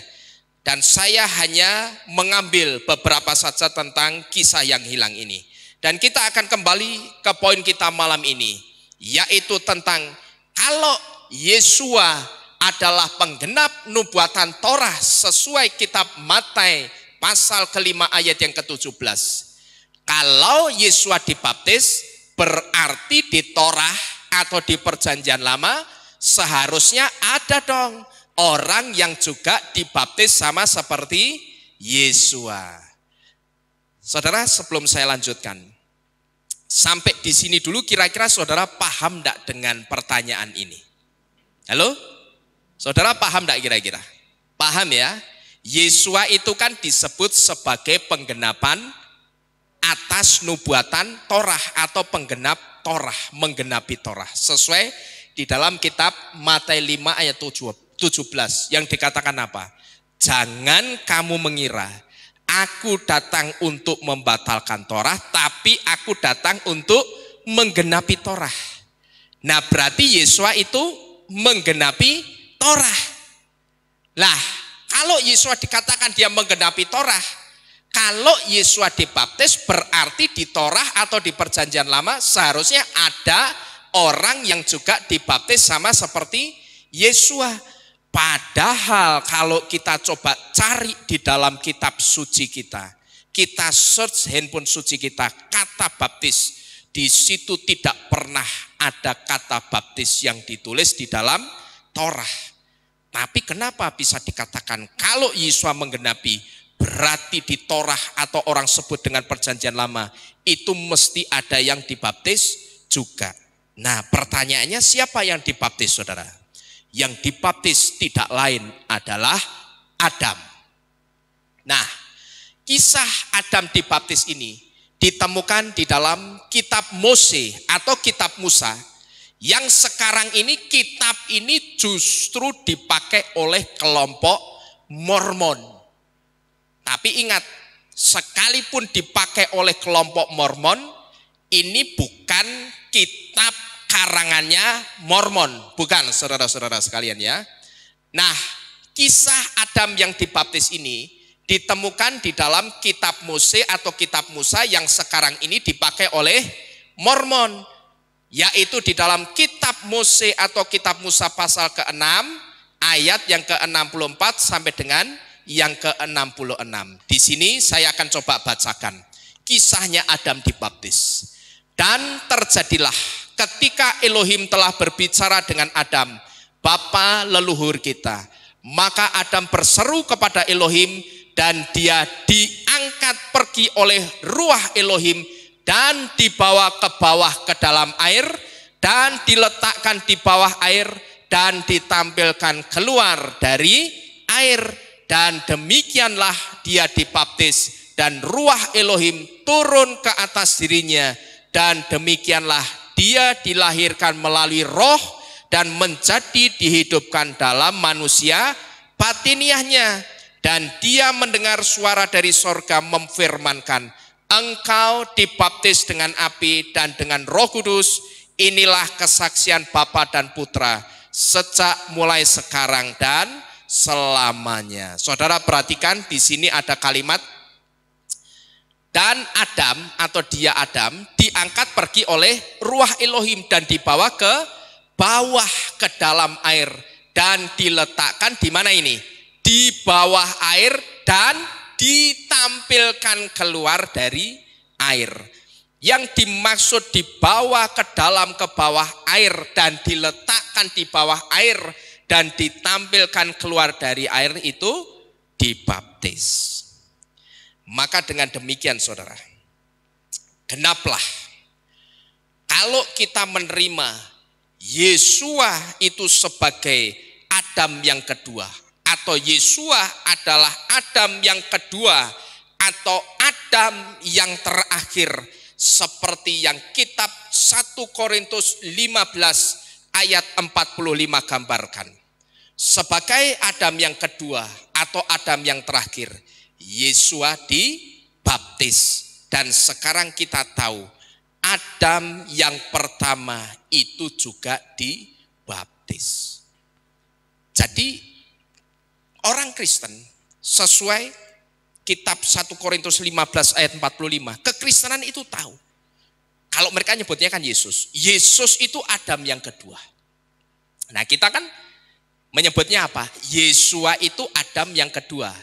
Dan saya hanya mengambil beberapa saja tentang kisah yang hilang ini. Dan kita akan kembali ke poin kita malam ini. Yaitu tentang kalau Yesua adalah penggenap nubuatan Torah sesuai kitab Matius pasal kelima ayat yang ke-17. Kalau Yesua dibaptis berarti di Torah atau di perjanjian lama seharusnya ada dong orang yang juga dibaptis sama seperti Yesua. Saudara, sebelum saya lanjutkan, sampai di sini dulu kira-kira saudara paham enggak dengan pertanyaan ini? Halo? Saudara paham enggak kira-kira? Paham ya? Yesua itu kan disebut sebagai penggenapan atas nubuatan Torah atau penggenap Torah, menggenapi Torah. Sesuai di dalam kitab Matius 5 ayat 17 yang dikatakan apa? Jangan kamu mengira aku datang untuk membatalkan Torah, tapi aku datang untuk menggenapi Torah. Nah berarti Yesua itu menggenapi Torah. Lah kalau Yesua dikatakan dia menggenapi Torah, kalau Yesua dibaptis berarti di Torah atau di perjanjian lama seharusnya ada orang yang juga dibaptis sama seperti Yesua. Padahal kalau kita coba cari di dalam kitab suci kita search handphone suci kita, kata baptis, di situ tidak pernah ada kata baptis yang ditulis di dalam Torah. Tapi kenapa bisa dikatakan kalau Yesua menggenapi berarti di Torah atau orang sebut dengan perjanjian lama itu mesti ada yang dibaptis juga. Nah pertanyaannya siapa yang dibaptis saudara? Yang dibaptis tidak lain adalah Adam. Nah kisah Adam dibaptis ini ditemukan di dalam kitab Mose atau kitab Musa. Yang sekarang ini kitab ini justru dipakai oleh kelompok Mormon. Tapi ingat, sekalipun dipakai oleh kelompok Mormon, ini bukan kitab karangannya Mormon, bukan saudara-saudara sekalian ya. Nah, kisah Adam yang dibaptis ini ditemukan di dalam kitab Mose atau kitab Musa yang sekarang ini dipakai oleh Mormon. Yaitu di dalam kitab Mose atau kitab Musa pasal ke-6 ayat yang ke-64 sampai dengan yang ke-66. Di sini saya akan coba bacakan kisahnya Adam dibaptis. Dan terjadilah ketika Elohim telah berbicara dengan Adam, bapa leluhur kita, maka Adam berseru kepada Elohim dan dia diangkat pergi oleh ruah Elohim dan dibawa ke bawah ke dalam air dan diletakkan di bawah air dan ditampilkan keluar dari air, dan demikianlah dia dibaptis dan ruah Elohim turun ke atas dirinya, dan demikianlah dia dilahirkan melalui roh dan menjadi dihidupkan dalam manusia batiniahnya. Dan dia mendengar suara dari sorga memfirmankan, engkau dibaptis dengan api dan dengan Roh Kudus, inilah kesaksian Bapa dan Putra sejak mulai sekarang dan selamanya. Saudara perhatikan di sini ada kalimat dan Adam atau dia Adam diangkat pergi oleh ruah Elohim dan dibawa ke bawah ke dalam air dan diletakkan di mana ini? Di bawah air dan ditampilkan keluar dari air. Yang dimaksud dibawa ke dalam ke bawah air dan diletakkan di bawah air dan ditampilkan keluar dari air itu dibaptis. Maka dengan demikian saudara, genaplah kalau kita menerima Yesua itu sebagai Adam yang kedua, atau Yesua adalah Adam yang kedua, atau Adam yang terakhir, seperti yang kitab 1 Korintus 15 ayat 45 gambarkan. Sebagai Adam yang kedua atau Adam yang terakhir, Yesua dibaptis. Dan sekarang kita tahu Adam yang pertama itu juga dibaptis. Jadi orang Kristen sesuai kitab 1 Korintus 15 ayat 45, kekristenan itu tahu. Kalau mereka nyebutnya kan Yesus. Yesus itu Adam yang kedua. Nah kita kan menyebutnya apa? Yesua itu Adam yang kedua.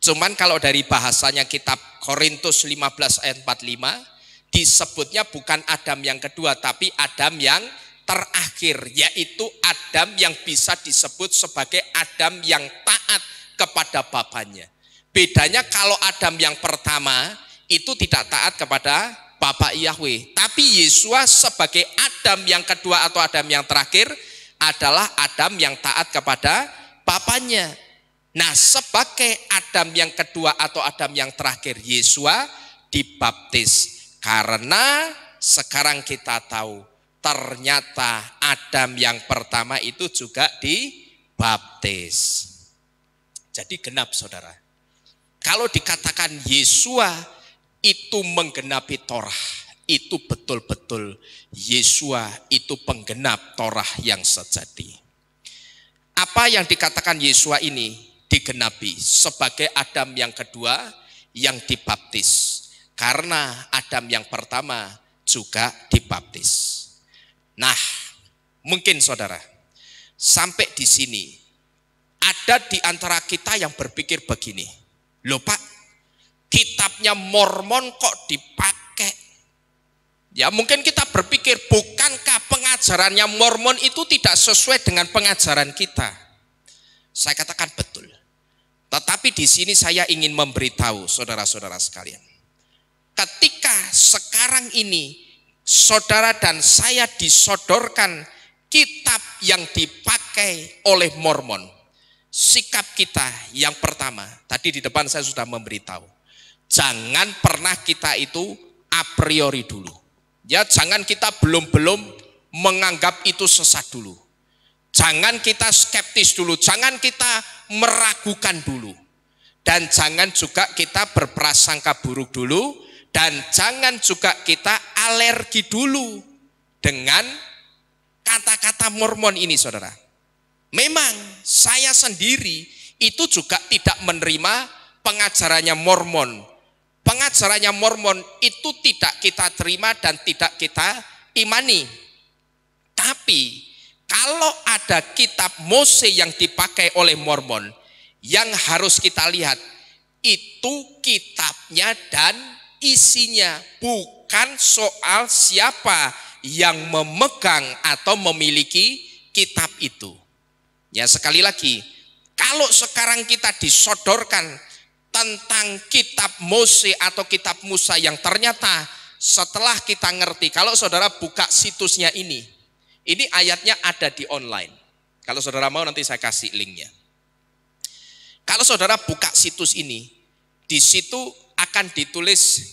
Cuman kalau dari bahasanya kitab Korintus 15 ayat 45, disebutnya bukan Adam yang kedua, tapi Adam yang terakhir, yaitu Adam yang bisa disebut sebagai Adam yang taat kepada bapaknya. Bedanya kalau Adam yang pertama itu tidak taat kepada Bapak Yahweh, tapi Yesua sebagai Adam yang kedua atau Adam yang terakhir adalah Adam yang taat kepada bapaknya. Nah, sebagai Adam yang kedua atau Adam yang terakhir, Yesua dibaptis. Karena sekarang kita tahu ternyata Adam yang pertama itu juga dibaptis. Jadi genap saudara. Kalau dikatakan Yesua itu menggenapi Torah, itu betul-betul Yesua itu penggenap Torah yang sejati. Apa yang dikatakan Yesua ini digenapi sebagai Adam yang kedua yang dibaptis. Karena Adam yang pertama juga dibaptis. Nah, mungkin saudara, sampai di sini ada di antara kita yang berpikir begini, loh Pak, kitabnya Mormon kok dipakai? Ya mungkin kita berpikir, bukankah pengajarannya Mormon itu tidak sesuai dengan pengajaran kita? Saya katakan betul. Tetapi di sini saya ingin memberitahu saudara-saudara sekalian. Ketika sekarang ini saudara dan saya disodorkan kitab yang dipakai oleh Mormon, sikap kita yang pertama, tadi di depan saya sudah memberitahu, jangan pernah kita itu a priori dulu. Ya, jangan kita belum menganggap itu sesat dulu. Jangan kita skeptis dulu, jangan kita meragukan dulu. Dan jangan juga kita berprasangka buruk dulu, dan jangan juga kita alergi dulu dengan kata-kata Mormon ini saudara. Memang saya sendiri itu juga tidak menerima pengajarannya Mormon. Pengajarannya Mormon itu tidak kita terima dan tidak kita imani. Tapi kalau ada kitab Mose yang dipakai oleh Mormon, yang harus kita lihat itu kitabnya dan isinya, bukan soal siapa yang memegang atau memiliki kitab itu. Ya sekali lagi, kalau sekarang kita disodorkan tentang kitab Mose atau kitab Musa yang ternyata setelah kita ngerti, kalau saudara buka situsnya ini ayatnya ada di online. Kalau saudara mau nanti saya kasih linknya. Kalau saudara buka situs ini, di situ akan ditulis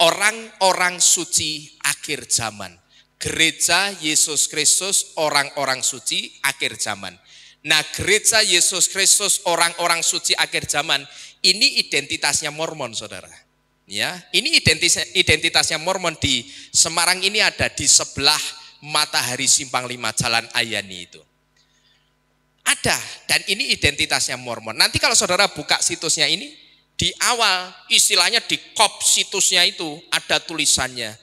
orang-orang suci akhir zaman. Gereja Yesus Kristus orang-orang suci akhir zaman. Nah, gereja Yesus Kristus orang-orang suci akhir zaman ini identitasnya Mormon, saudara. Ya, ini identitasnya Mormon di Semarang ini ada di sebelah Matahari Simpang 5 Jalan Ayani itu. Ada, dan ini identitasnya Mormon. Nanti kalau saudara buka situsnya ini, di awal istilahnya di kop situsnya itu ada tulisannya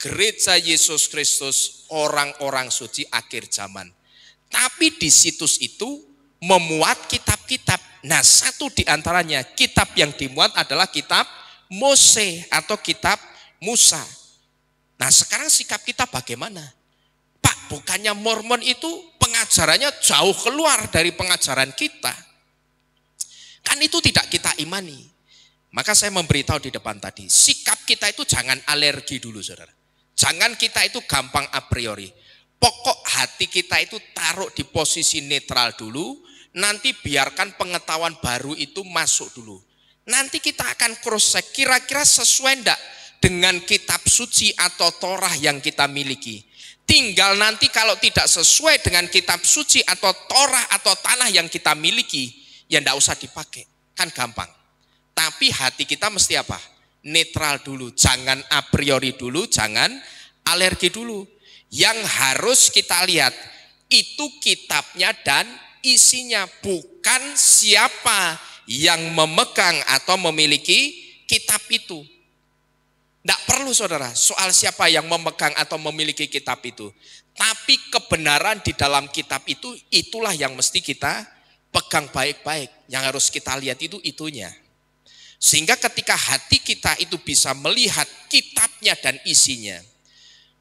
Gereja Yesus Kristus orang-orang suci akhir zaman. Tapi di situs itu memuat kitab-kitab. Nah, satu di antaranya kitab yang dimuat adalah kitab Mose atau kitab Musa. Nah, sekarang sikap kita bagaimana? Pak, bukannya Mormon itu pengajarannya jauh keluar dari pengajaran kita. Kan itu tidak kita imani. Maka saya memberitahu di depan tadi, sikap kita itu jangan alergi dulu saudara. Jangan kita itu gampang a priori. Pokok hati kita itu taruh di posisi netral dulu, nanti biarkan pengetahuan baru itu masuk dulu. Nanti kita akan cross check kira-kira sesuai enggak dengan kitab suci atau Torah yang kita miliki. Tinggal nanti kalau tidak sesuai dengan kitab suci atau Torah atau tanah yang kita miliki, ya enggak usah dipakai. Kan gampang. Tapi hati kita mesti apa? Netral dulu, jangan a priori dulu, jangan alergi dulu. Yang harus kita lihat itu kitabnya dan isinya, bukan siapa yang memegang atau memiliki kitab itu. Tidak perlu saudara soal siapa yang memegang atau memiliki kitab itu. Tapi kebenaran di dalam kitab itu, itulah yang mesti kita pegang baik-baik. Yang harus kita lihat itu itunya. Sehingga ketika hati kita itu bisa melihat kitabnya dan isinya,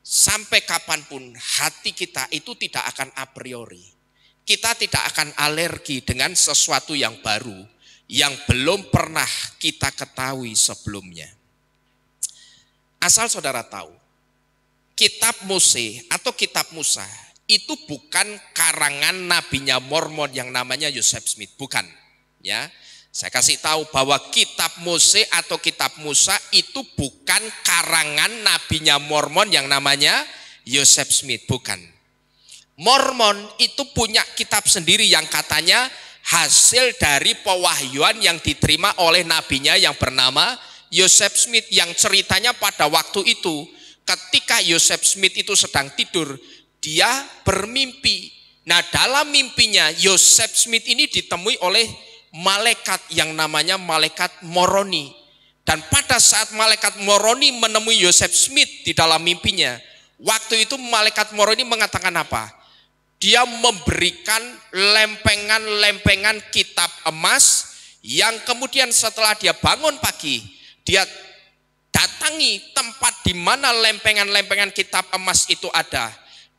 sampai kapanpun hati kita itu tidak akan a priori. Kita tidak akan alergi dengan sesuatu yang baru, yang belum pernah kita ketahui sebelumnya. Asal saudara tahu, kitab Mose atau kitab Musa itu bukan karangan nabinya Mormon yang namanya Joseph Smith, bukan. Ya, saya kasih tahu bahwa kitab Mose atau kitab Musa itu bukan karangan nabinya Mormon yang namanya Joseph Smith, bukan. Mormon itu punya kitab sendiri yang katanya hasil dari pewahyuan yang diterima oleh nabinya yang bernama Joseph Smith, yang ceritanya pada waktu itu ketika Joseph Smith itu sedang tidur, dia bermimpi. Nah, dalam mimpinya Joseph Smith ini ditemui oleh malaikat yang namanya malaikat Moroni. Dan pada saat malaikat Moroni menemui Joseph Smith di dalam mimpinya, waktu itu malaikat Moroni mengatakan apa? Dia memberikan lempengan-lempengan kitab emas yang kemudian setelah dia bangun pagi, dia datangi tempat di mana lempengan-lempengan kitab emas itu ada.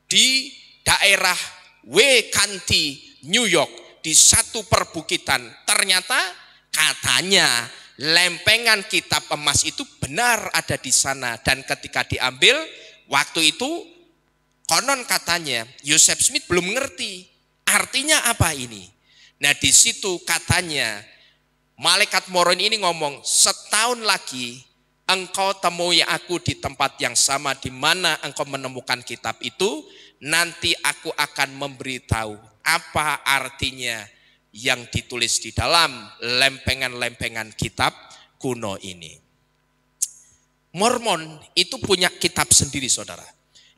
Di daerah W County, New York, di satu perbukitan. Ternyata katanya lempengan kitab emas itu benar ada di sana. Dan ketika diambil, waktu itu konon katanya Joseph Smith belum mengerti artinya apa ini. Nah, di situ katanya malaikat Moroni ini ngomong, setahun lagi engkau temui aku di tempat yang sama di mana engkau menemukan kitab itu, nanti aku akan memberitahu apa artinya yang ditulis di dalam lempengan-lempengan kitab kuno ini. Mormon itu punya kitab sendiri saudara,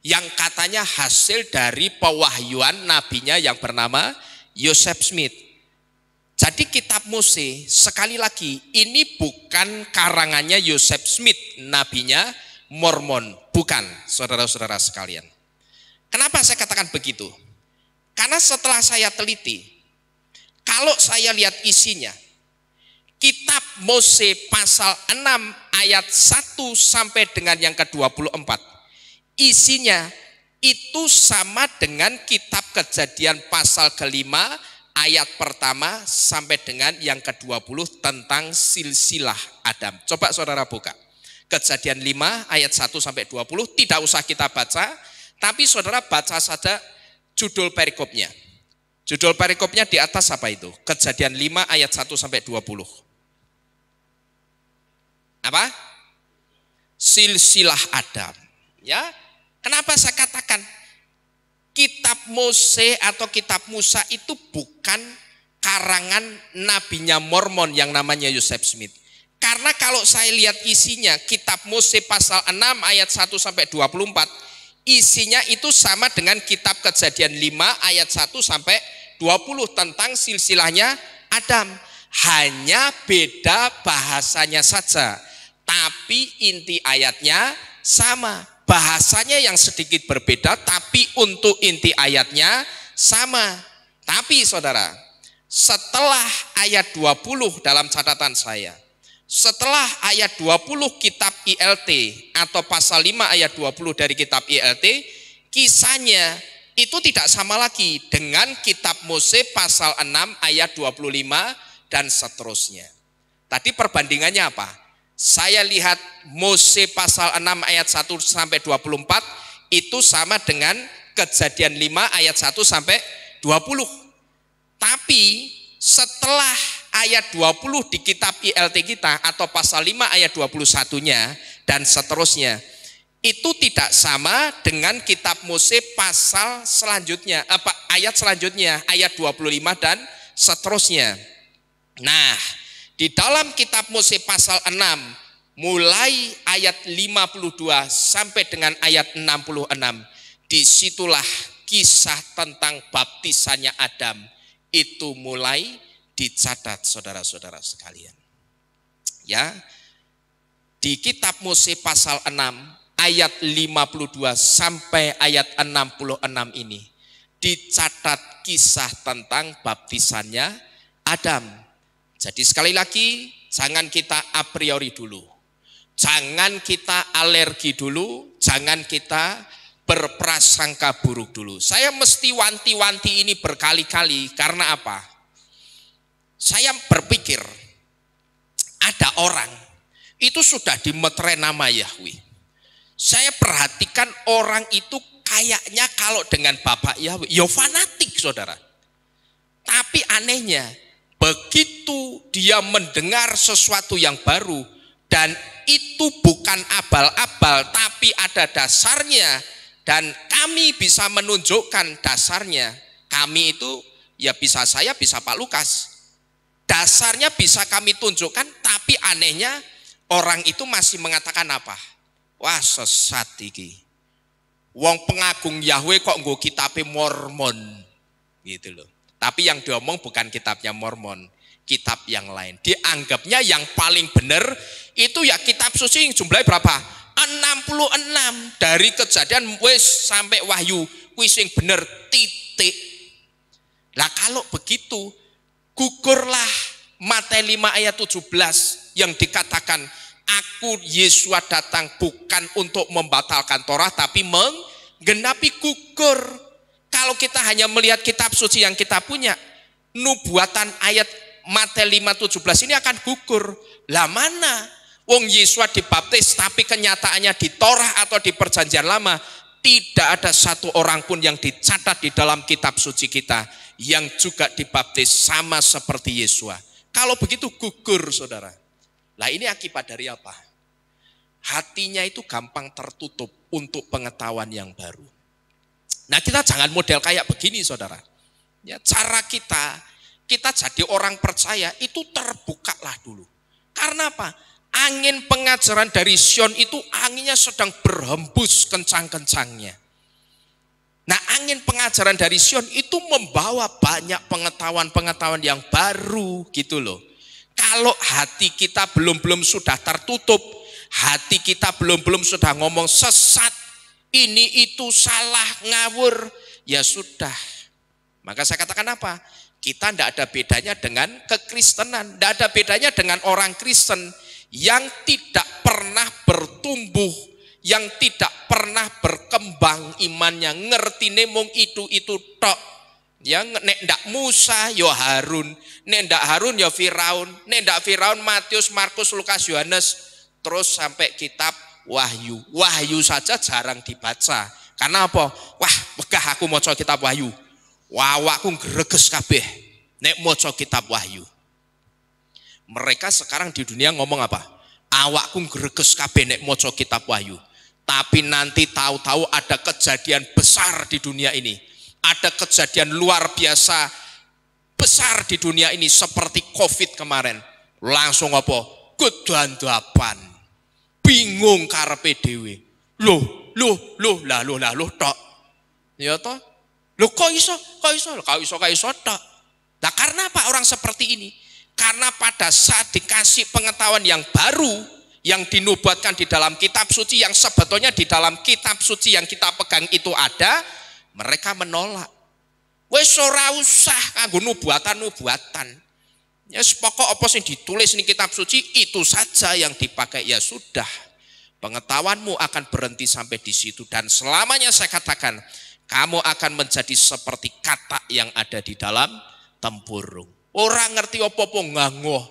yang katanya hasil dari pewahyuan nabinya yang bernama Joseph Smith. Jadi kitab Mose, sekali lagi, ini bukan karangannya Joseph Smith, nabinya Mormon. Bukan, saudara-saudara sekalian. Kenapa saya katakan begitu? Karena setelah saya teliti, kalau saya lihat isinya, kitab Mose pasal 6 ayat 1 sampai dengan yang ke-24, isinya itu sama dengan kitab Kejadian pasal ke-5, ayat pertama sampai dengan yang ke-20 tentang silsilah Adam. Coba saudara buka. Kejadian 5 ayat 1 sampai 20, tidak usah kita baca, tapi saudara baca saja judul perikopnya. Judul perikopnya di atas apa itu? Kejadian 5 ayat 1 sampai 20. Apa? Silsilah Adam. Ya. Kenapa saya katakan kitab Mose atau kitab Musa itu bukan karangan nabinya Mormon yang namanya Joseph Smith. Karena kalau saya lihat isinya, kitab Mose pasal 6 ayat 1 sampai 24, isinya itu sama dengan kitab Kejadian 5 ayat 1 sampai 20 tentang silsilahnya Adam. Hanya beda bahasanya saja, tapi inti ayatnya sama. Bahasanya yang sedikit berbeda, tapi untuk inti ayatnya sama. Tapi saudara, setelah ayat 20 dalam catatan saya, setelah ayat 20 kitab ILT atau pasal 5 ayat 20 dari kitab ILT, kisahnya itu tidak sama lagi dengan kitab Mose pasal 6 ayat 25 dan seterusnya. Tadi perbandingannya apa? Saya lihat Mose pasal 6 ayat 1 sampai 24 itu sama dengan Kejadian 5 ayat 1 sampai 20. Tapi setelah ayat 20 di kitab ILT kita atau pasal 5 ayat 21-nya dan seterusnya itu tidak sama dengan kitab Mose pasal selanjutnya, ayat selanjutnya, ayat 25 dan seterusnya. Nah, di dalam kitab Mose pasal 6 mulai ayat 52 sampai dengan ayat 66, disitulah kisah tentang baptisannya Adam itu mulai dicatat, saudara-saudara sekalian. Ya, di kitab Mose pasal 6 ayat 52 sampai ayat 66 ini dicatat kisah tentang baptisannya Adam. Jadi sekali lagi, jangan kita a priori dulu. Jangan kita alergi dulu, jangan kita berprasangka buruk dulu. Saya mesti wanti-wanti ini berkali-kali karena apa? Saya berpikir ada orang itu sudah dimeterai nama Yahweh. Saya perhatikan orang itu kayaknya kalau dengan Bapak Yahweh, ya fanatik saudara. Tapi anehnya, begitu dia mendengar sesuatu yang baru, dan itu bukan abal-abal, tapi ada dasarnya, dan kami bisa menunjukkan dasarnya. Kami itu, ya bisa saya, bisa Pak Lukas. Dasarnya bisa kami tunjukkan, tapi anehnya orang itu masih mengatakan apa? Wah, sesat iki. Wong pengagung Yahweh kok nggo kitabe Mormon gitu loh. Tapi yang diomong bukan kitabnya Mormon, kitab yang lain. Dianggapnya yang paling benar itu ya kitab suci yang jumlahnya berapa? 66 dari Kejadian wis sampai Wahyu wis sing bener titik. Lah kalau begitu gugurlah Matius 5 ayat 17 yang dikatakan aku Yesua datang bukan untuk membatalkan Torah tapi menggenapi. Gugur. Kalau kita hanya melihat kitab suci yang kita punya, nubuatan ayat Matius 5:17 ini akan gugur. Lah mana? Wong Yesua dibaptis tapi kenyataannya di Torah atau di Perjanjian Lama tidak ada satu orang pun yang dicatat di dalam kitab suci kita yang juga dibaptis sama seperti Yesua. Kalau begitu gugur saudara. Lah ini akibat dari apa? Hatinya itu gampang tertutup untuk pengetahuan yang baru. Nah kita jangan model kayak begini saudara. Ya, cara kita jadi orang percaya itu terbukalah dulu. Karena apa? Angin pengajaran dari Sion itu anginnya sedang berhembus kencang-kencangnya. Nah angin pengajaran dari Sion itu membawa banyak pengetahuan-pengetahuan yang baru gitu loh. Kalau hati kita belum sudah tertutup, hati kita belum sudah ngomong sesat, ini itu salah, ngawur, ya sudah. Maka saya katakan apa? Kita tidak ada bedanya dengan kekristenan, tidak ada bedanya dengan orang Kristen yang tidak pernah bertumbuh, yang tidak pernah berkembang imannya, ngerti nemong itu tok. Ya nek ndak Musa ya Harun, nek ndak Harun ya Firaun, nek ndak Firaun Matius, Markus, Lukas, Yohanes, terus sampai kitab Wahyu. Wahyu saja jarang dibaca. Karena apa? Wah, megah aku maca kitab Wahyu. Awakku greges kabeh nek maca kitab Wahyu. Mereka sekarang di dunia ngomong apa? Awakku greges kabeh nek maca kitab Wahyu. Tapi nanti tahu-tahu ada kejadian besar di dunia ini. Ada kejadian luar biasa besar di dunia ini seperti COVID kemarin. Langsung apa? Kedandapan. Bingung karepe dhewe. Loh tok. Ya toh? Loh kok iso tok. Nah karena apa orang seperti ini? Karena pada saat dikasih pengetahuan yang baru yang dinubuatkan di dalam kitab suci yang sebetulnya di dalam kitab suci yang kita pegang itu ada, mereka menolak. Wes ora usah kanggo nubuatan. Ya pokok apa sing ditulis di kitab suci itu saja yang dipakai, ya sudah. Pengetahuanmu akan berhenti sampai di situ dan selamanya saya katakan kamu akan menjadi seperti katak yang ada di dalam tempurung. Orang ngerti apa-apa ngangoh.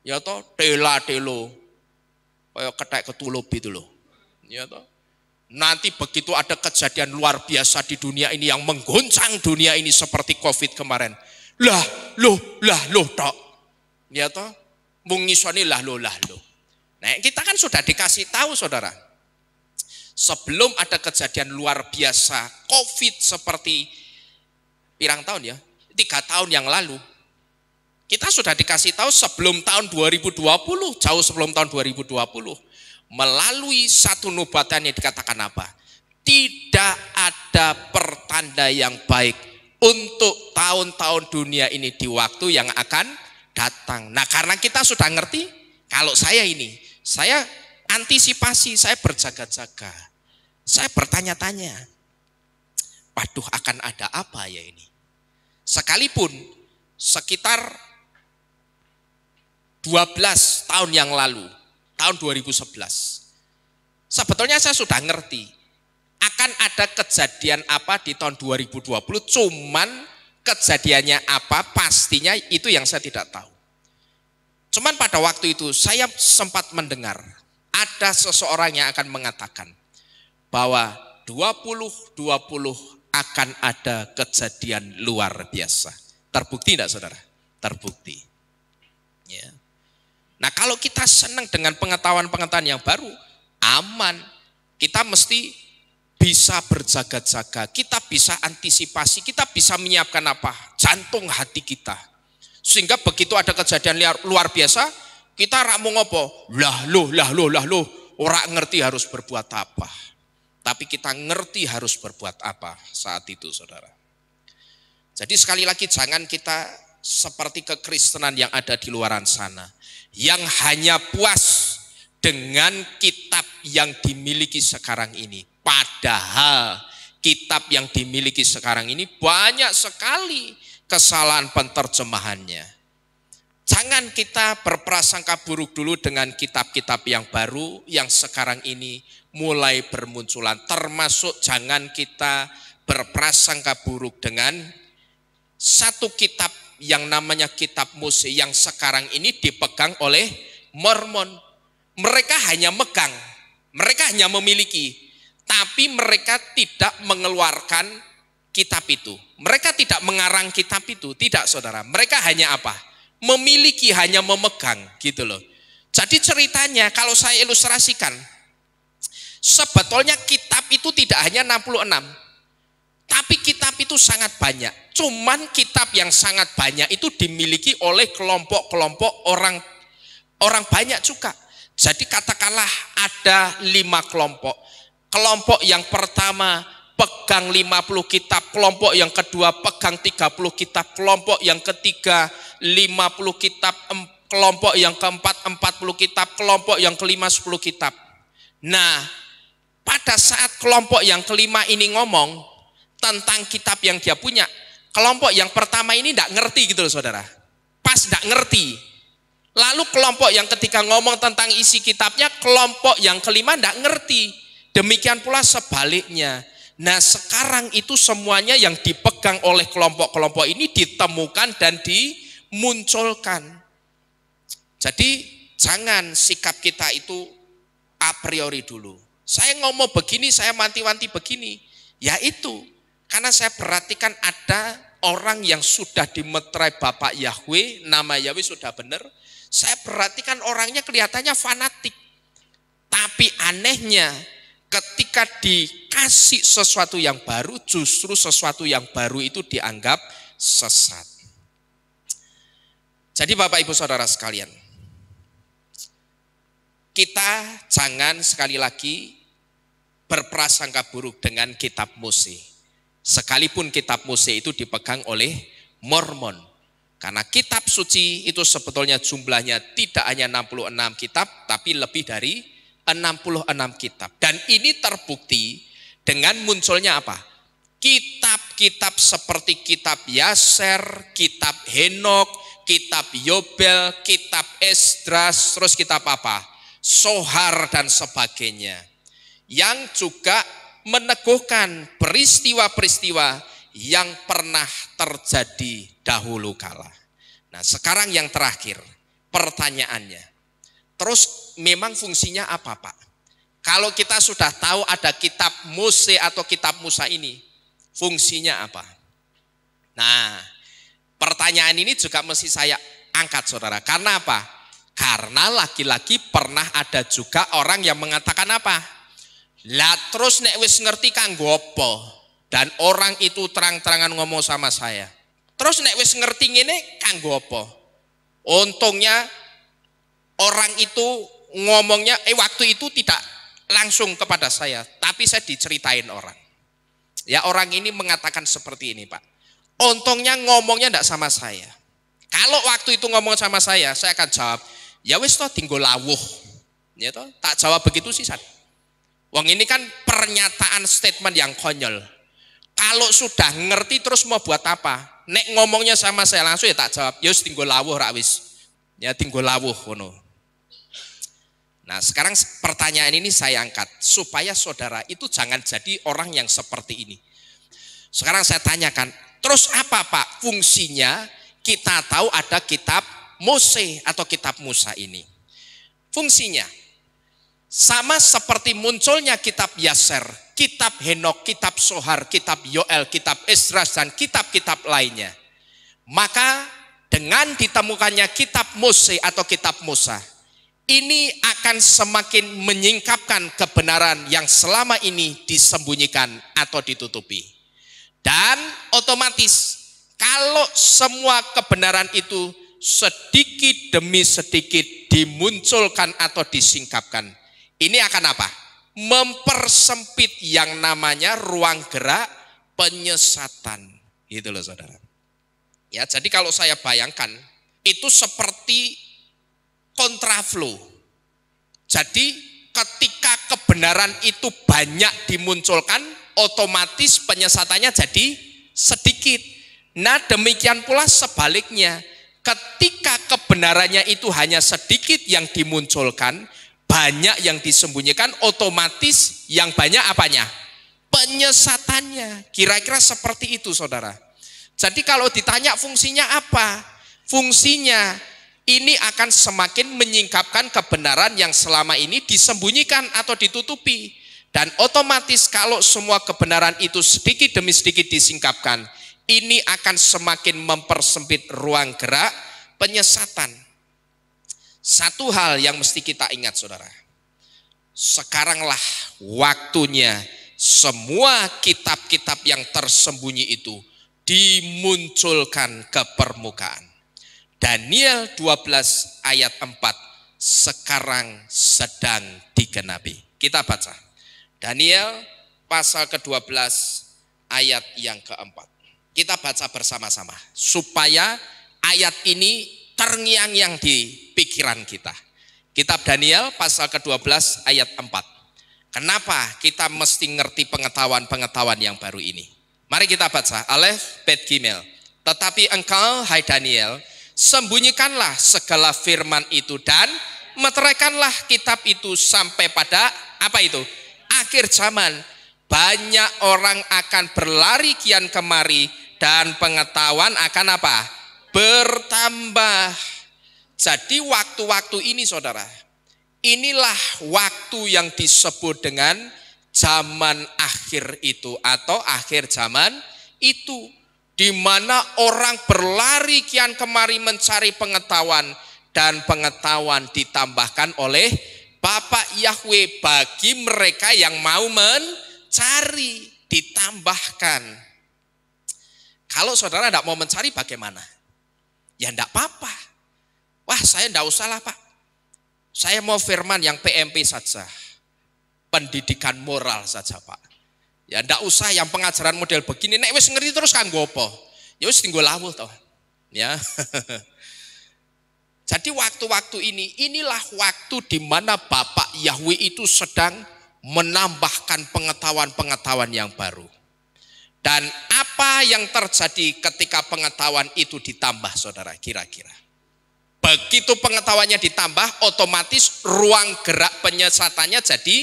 Ya toh tela-telo. Kayak ketek ketulup itu loh. Ya toh. Nanti begitu ada kejadian luar biasa di dunia ini yang menggoncang dunia ini seperti COVID kemarin. Loh tok. Ya toh, mungisoni lahlo. Nah, kita kan sudah dikasih tahu saudara. Sebelum ada kejadian luar biasa COVID seperti pirang tahun ya, 3 tahun yang lalu, kita sudah dikasih tahu sebelum tahun 2020, jauh sebelum tahun 2020, melalui satu nubatan yang dikatakan apa? Tidak ada pertanda yang baik untuk tahun-tahun dunia ini di waktu yang akan datang. Nah, karena kita sudah ngerti, kalau saya antisipasi, saya berjaga-jaga. Saya bertanya-tanya, waduh akan ada apa ya ini? Sekalipun sekitar 12 tahun yang lalu, tahun 2011, sebetulnya saya sudah ngerti akan ada kejadian apa di tahun 2020, cuman kejadiannya apa pastinya itu yang saya tidak tahu. Cuman pada waktu itu saya sempat mendengar ada seseorang yang akan mengatakan bahwa 2020 akan ada kejadian luar biasa. Terbukti tidak saudara? Terbukti. Ya. Nah, kalau kita senang dengan pengetahuan-pengetahuan yang baru, aman. Kita mesti bisa berjaga-jaga, kita bisa antisipasi, kita bisa menyiapkan apa? Jantung hati kita. Sehingga begitu ada kejadian luar biasa, kita rak mau ngopo? Lah loh, ora ngerti harus berbuat apa. Tapi kita ngerti harus berbuat apa saat itu saudara. Jadi sekali lagi jangan kita seperti kekristenan yang ada di luaran sana, yang hanya puas dengan kitab yang dimiliki sekarang ini. Padahal kitab yang dimiliki sekarang ini banyak sekali kesalahan penerjemahannya. Jangan kita berprasangka buruk dulu dengan kitab-kitab yang baru yang sekarang ini mulai bermunculan. Termasuk jangan kita berprasangka buruk dengan satu kitab yang namanya kitab Mose yang sekarang ini dipegang oleh Mormon. Mereka hanya megang, mereka hanya memiliki, tapi mereka tidak mengeluarkan kitab itu. Mereka tidak mengarang kitab itu, tidak saudara. Mereka hanya apa? Memiliki, hanya memegang gitu loh. Jadi ceritanya kalau saya ilustrasikan, sebetulnya kitab itu tidak hanya 66, tapi kitab itu sangat banyak. Cuman kitab yang sangat banyak itu dimiliki oleh kelompok-kelompok orang banyak juga. Jadi katakanlah ada 5 kelompok. Kelompok yang pertama pegang 50 kitab, kelompok yang kedua pegang 30 kitab, kelompok yang ketiga 50 kitab, kelompok yang keempat 40 kitab, kelompok yang kelima 10 kitab. Nah, pada saat kelompok yang kelima ini ngomong tentang kitab yang dia punya, kelompok yang pertama ini tidak ngerti gitu loh saudara. Pas tidak ngerti. Lalu kelompok yang ketiga ngomong tentang isi kitabnya, kelompok yang kelima tidak ngerti. Demikian pula sebaliknya. Nah sekarang itu semuanya yang dipegang oleh kelompok-kelompok ini ditemukan dan dimunculkan. Jadi jangan sikap kita itu a priori dulu. Saya ngomong begini, saya wanti-wanti begini. Ya itu, karena saya perhatikan ada orang yang sudah dimeterai Bapak Yahweh, nama Yahweh sudah benar. Saya perhatikan orangnya kelihatannya fanatik. Tapi anehnya ketika dikasih sesuatu yang baru, justru sesuatu yang baru itu dianggap sesat. Jadi Bapak Ibu Saudara sekalian, kita jangan sekali lagi berprasangka buruk dengan kitab Mose. Sekalipun kitab Mose itu dipegang oleh Mormon. Karena kitab suci itu sebetulnya jumlahnya tidak hanya 66 kitab, tapi lebih dari 66 kitab. Dan ini terbukti dengan munculnya apa? Kitab-kitab seperti kitab Yaser, kitab Henok, kitab Yobel, kitab Esdras, terus kitab apa? Sohar dan sebagainya. Yang juga meneguhkan peristiwa-peristiwa yang pernah terjadi dahulu kala. Nah sekarang yang terakhir, pertanyaannya. Terus memang fungsinya apa Pak? Kalau kita sudah tahu ada kitab Mose atau kitab Musa ini, fungsinya apa? Nah pertanyaan ini juga mesti saya angkat saudara. Karena apa? Karena lagi-lagi pernah ada juga orang yang mengatakan apa? Lah terus nek wis ngerti kanggo apa? Dan orang itu terang-terangan ngomong sama saya. Terus nek wis ngerti ngene kanggo apa? Untungnya orang itu ngomongnya waktu itu tidak langsung kepada saya, tapi saya diceritain orang. Ya orang ini mengatakan seperti ini Pak. Untungnya ngomongnya enggak sama saya. Kalau waktu itu ngomong sama saya akan jawab, ya wis toh tinggal lawuh. Ya toh, tak jawab begitu sih San. Wong ini kan pernyataan statement yang konyol. Kalau sudah ngerti terus mau buat apa? Nek ngomongnya sama saya langsung ya tak jawab, ya wis tinggal lawuh rak wis. Ya tinggal lawuh ngono. Nah sekarang pertanyaan ini saya angkat supaya saudara itu jangan jadi orang yang seperti ini. Sekarang saya tanyakan, terus apa Pak fungsinya kita tahu ada kitab Mose atau kitab Musa ini? Fungsinya sama seperti munculnya kitab Yaser, kitab Henok, kitab Sohar, kitab Yoel, kitab Esdras dan kitab-kitab lainnya. Maka dengan ditemukannya kitab Mose atau kitab Musa, ini akan semakin menyingkapkan kebenaran yang selama ini disembunyikan atau ditutupi. Dan otomatis kalau semua kebenaran itu sedikit demi sedikit dimunculkan atau disingkapkan, ini akan apa? Mempersempit yang namanya ruang gerak penyesatan. Gitu loh saudara. Ya, jadi kalau saya bayangkan itu seperti kontraflow. Jadi ketika kebenaran itu banyak dimunculkan, otomatis penyesatannya jadi sedikit. Nah demikian pula sebaliknya, ketika kebenarannya itu hanya sedikit yang dimunculkan, banyak yang disembunyikan, otomatis yang banyak apanya? Penyesatannya. Kira-kira seperti itu saudara. Jadi kalau ditanya fungsinya apa? Fungsinya ini akan semakin menyingkapkan kebenaran yang selama ini disembunyikan atau ditutupi. Dan otomatis kalau semua kebenaran itu sedikit demi sedikit disingkapkan, ini akan semakin mempersempit ruang gerak penyesatan. Satu hal yang mesti kita ingat saudara, sekaranglah waktunya semua kitab-kitab yang tersembunyi itu dimunculkan ke permukaan. Daniel 12 ayat 4 sekarang sedang digenapi. Kita baca. Daniel pasal ke-12 ayat yang keempat. Kita baca bersama-sama supaya ayat ini terngiang-ngiang di pikiran kita. Kitab Daniel pasal ke-12 ayat 4. Kenapa kita mesti ngerti pengetahuan-pengetahuan yang baru ini? Mari kita baca. Alef Bet Gimel. Tetapi engkau hai Daniel, sembunyikanlah segala firman itu dan meteraikanlah kitab itu sampai pada apa itu? Akhir zaman. Banyak orang akan berlari kian kemari dan pengetahuan akan apa? Bertambah. Jadi waktu-waktu ini saudara, inilah waktu yang disebut dengan zaman akhir itu atau akhir zaman itu, di mana orang berlari kian kemari mencari pengetahuan dan pengetahuan ditambahkan oleh Bapak Yahweh bagi mereka yang mau mencari, ditambahkan. Kalau saudara tidak mau mencari bagaimana? Ya tidak apa-apa. Wah saya tidak usah lah Pak. Saya mau firman yang PMP saja. Pendidikan moral saja Pak. Ya ndak usah yang pengajaran model begini. Nek wis ngerti terus kanggo apa? Ya wis tinggal lawuh toh. Ya. Jadi waktu-waktu ini, inilah waktu di mana Bapak Yahweh itu sedang menambahkan pengetahuan-pengetahuan yang baru. Dan apa yang terjadi ketika pengetahuan itu ditambah saudara kira-kira? Begitu pengetahuannya ditambah, otomatis ruang gerak penyesatannya jadi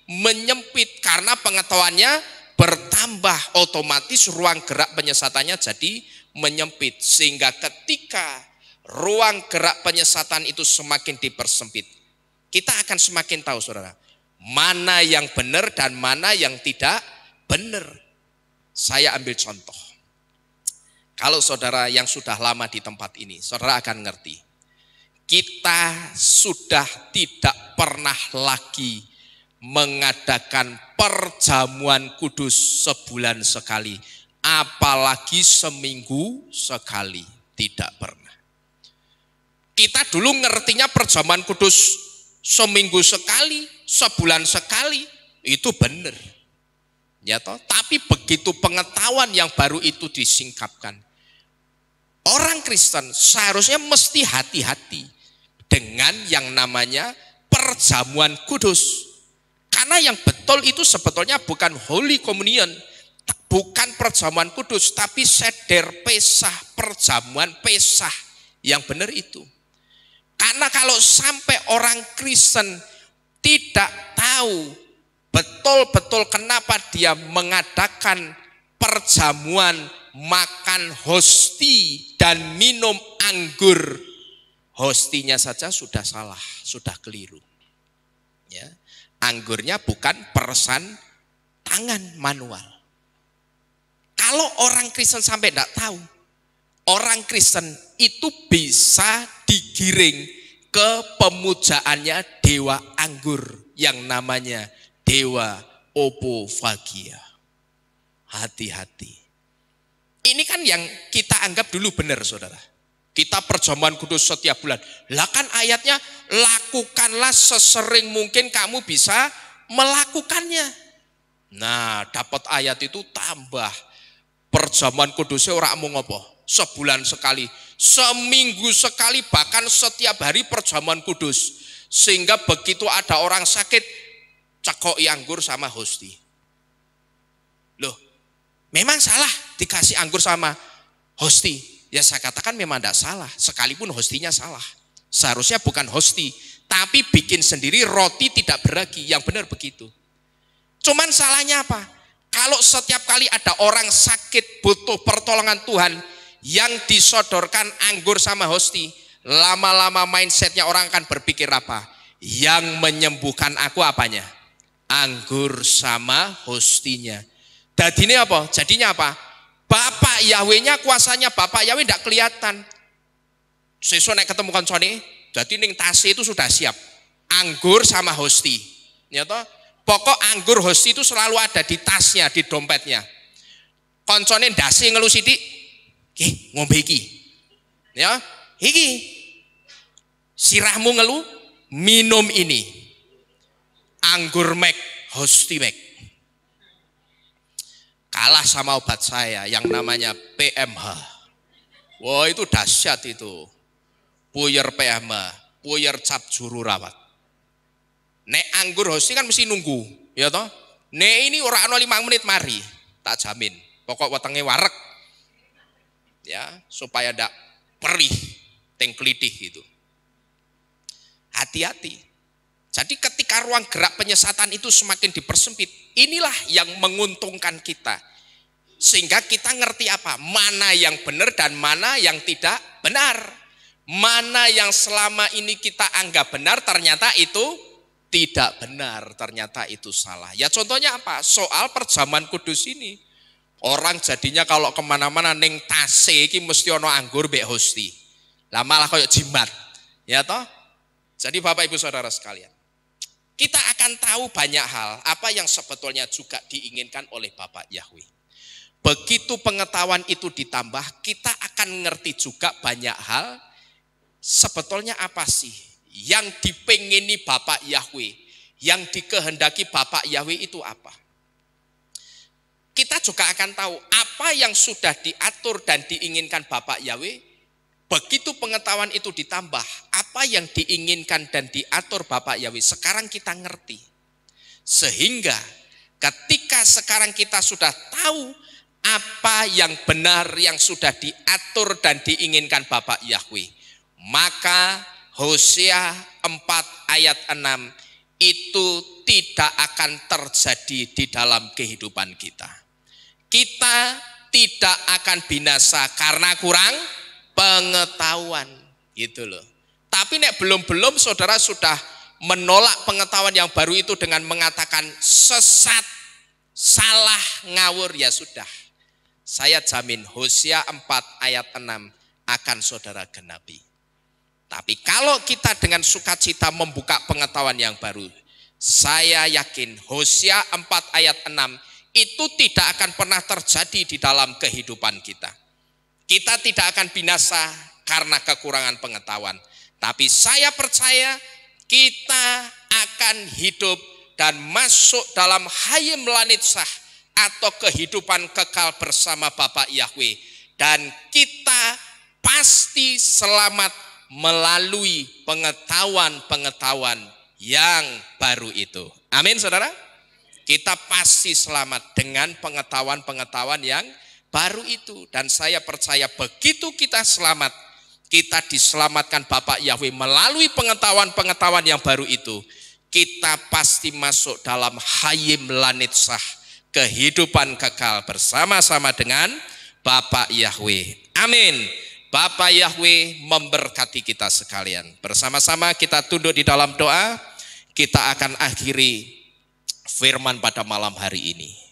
menyempit karena pengetahuannya bertambah, otomatis ruang gerak penyesatannya jadi menyempit. Sehingga ketika ruang gerak penyesatan itu semakin dipersempit, kita akan semakin tahu saudara, mana yang benar dan mana yang tidak benar. Saya ambil contoh. Kalau saudara yang sudah lama di tempat ini, saudara akan ngerti. Kita sudah tidak pernah lagi mengadakan perjamuan kudus sebulan sekali. Apalagi seminggu sekali. Tidak pernah. Kita dulu ngertinya perjamuan kudus seminggu sekali, sebulan sekali. Itu benar. Ya toh? Tapi begitu pengetahuan yang baru itu disingkapkan. Orang Kristen seharusnya mesti hati-hati dengan yang namanya perjamuan kudus. Karena yang betul itu sebetulnya bukan Holy Communion, bukan perjamuan kudus, tapi seder pesah, perjamuan pesah. Yang benar itu. Karena kalau sampai orang Kristen tidak tahu betul-betul kenapa dia mengadakan perjamuan makan hosti dan minum anggur, hostinya saja sudah salah, sudah keliru. Ya, anggurnya bukan peresan tangan manual. Kalau orang Kristen sampai tidak tahu, orang Kristen itu bisa digiring ke pemujaannya dewa anggur yang namanya dewa Opofagia. Hati-hati. Ini kan yang kita anggap dulu benar, saudara. Kita perjamuan kudus setiap bulan. Lah kan ayatnya, lakukanlah sesering mungkin kamu bisa melakukannya. Nah, dapat ayat itu tambah. Perjamuan kudusnya orang mau ngopo? Sebulan sekali, seminggu sekali, bahkan setiap hari perjamuan kudus. Sehingga begitu ada orang sakit, cekoki anggur sama hosti. Loh, memang salah dikasih anggur sama hosti? Ya saya katakan memang tidak salah, sekalipun hostinya salah. Seharusnya bukan hosti, tapi bikin sendiri roti tidak beragi, yang benar begitu. Cuman salahnya apa? Kalau setiap kali ada orang sakit butuh pertolongan Tuhan, yang disodorkan anggur sama hosti, lama-lama mindsetnya orang akan berpikir apa? Yang menyembuhkan aku apanya? Anggur sama hostinya. Jadinya apa? Jadinya apa? Bapak Yahweh-nya, kuasanya Bapak Yahweh tidak kelihatan. Sesuk nek ketemu koncone, jadi ning tas itu sudah siap. Anggur sama hosti. Ya toh? Pokok anggur hosti itu selalu ada di tasnya, di dompetnya. Koncone ndase ngelu sithik, "Nggih, ngombe iki." Ya, iki. Sirahmu ngelu, minum ini. Anggur mek, hosti mek. Kalah sama obat saya yang namanya PMH. Wah, itu dahsyat itu. Puyer PMH, puyer cap juru rawat. Nek anggur hosti kan mesti nunggu, ya toh? Nek ini ora ana 5 menit mari, tak jamin. Pokok wetenge warek. Ya, supaya ndak perih, teng klitih gitu. Hati-hati. Jadi ketika ruang gerak penyesatan itu semakin dipersempit, inilah yang menguntungkan kita. Sehingga kita ngerti apa? Mana yang benar dan mana yang tidak benar. Mana yang selama ini kita anggap benar ternyata itu tidak benar, ternyata itu salah. Ya contohnya apa? Soal perjamuan kudus ini. Orang jadinya kalau kemana-mana neng tase iki mesti ono anggur mbek hosti. Lah malah kayak jimat. Ya toh? Jadi Bapak Ibu Saudara sekalian, kita akan tahu banyak hal apa yang sebetulnya juga diinginkan oleh Bapak Yahweh. Begitu pengetahuan itu ditambah, kita akan ngerti juga banyak hal sebetulnya apa sih yang dipengini Bapak Yahweh, yang dikehendaki Bapak Yahweh itu apa. Kita juga akan tahu apa yang sudah diatur dan diinginkan Bapak Yahweh. Begitu pengetahuan itu ditambah, apa yang diinginkan dan diatur Bapak Yahweh, sekarang kita ngerti. Sehingga ketika sekarang kita sudah tahu apa yang benar yang sudah diatur dan diinginkan Bapak Yahweh, maka Hosea 4 ayat 6 itu tidak akan terjadi di dalam kehidupan kita. Kita tidak akan binasa karena kurang pengetahuan, gitu loh. Tapi nek belum saudara sudah menolak pengetahuan yang baru itu dengan mengatakan sesat, salah, ngawur, ya sudah. Saya jamin Hosea 4 ayat 6 akan saudara genapi. Tapi kalau kita dengan sukacita membuka pengetahuan yang baru, saya yakin Hosea 4 ayat 6 itu tidak akan pernah terjadi di dalam kehidupan kita. Kita tidak akan binasa karena kekurangan pengetahuan. Tapi saya percaya kita akan hidup dan masuk dalam hayim lanitsah atau kehidupan kekal bersama Bapa Yahweh. Dan kita pasti selamat melalui pengetahuan-pengetahuan yang baru itu. Amin saudara. Kita pasti selamat dengan pengetahuan-pengetahuan yang baru itu. Dan saya percaya begitu kita selamat, kita diselamatkan Bapa Yahweh melalui pengetahuan-pengetahuan yang baru itu, kita pasti masuk dalam hayim lanitsah, kehidupan kekal bersama-sama dengan Bapa Yahweh. Amin. Bapa Yahweh memberkati kita sekalian. Bersama-sama kita tunduk di dalam doa. Kita akan akhiri firman pada malam hari ini.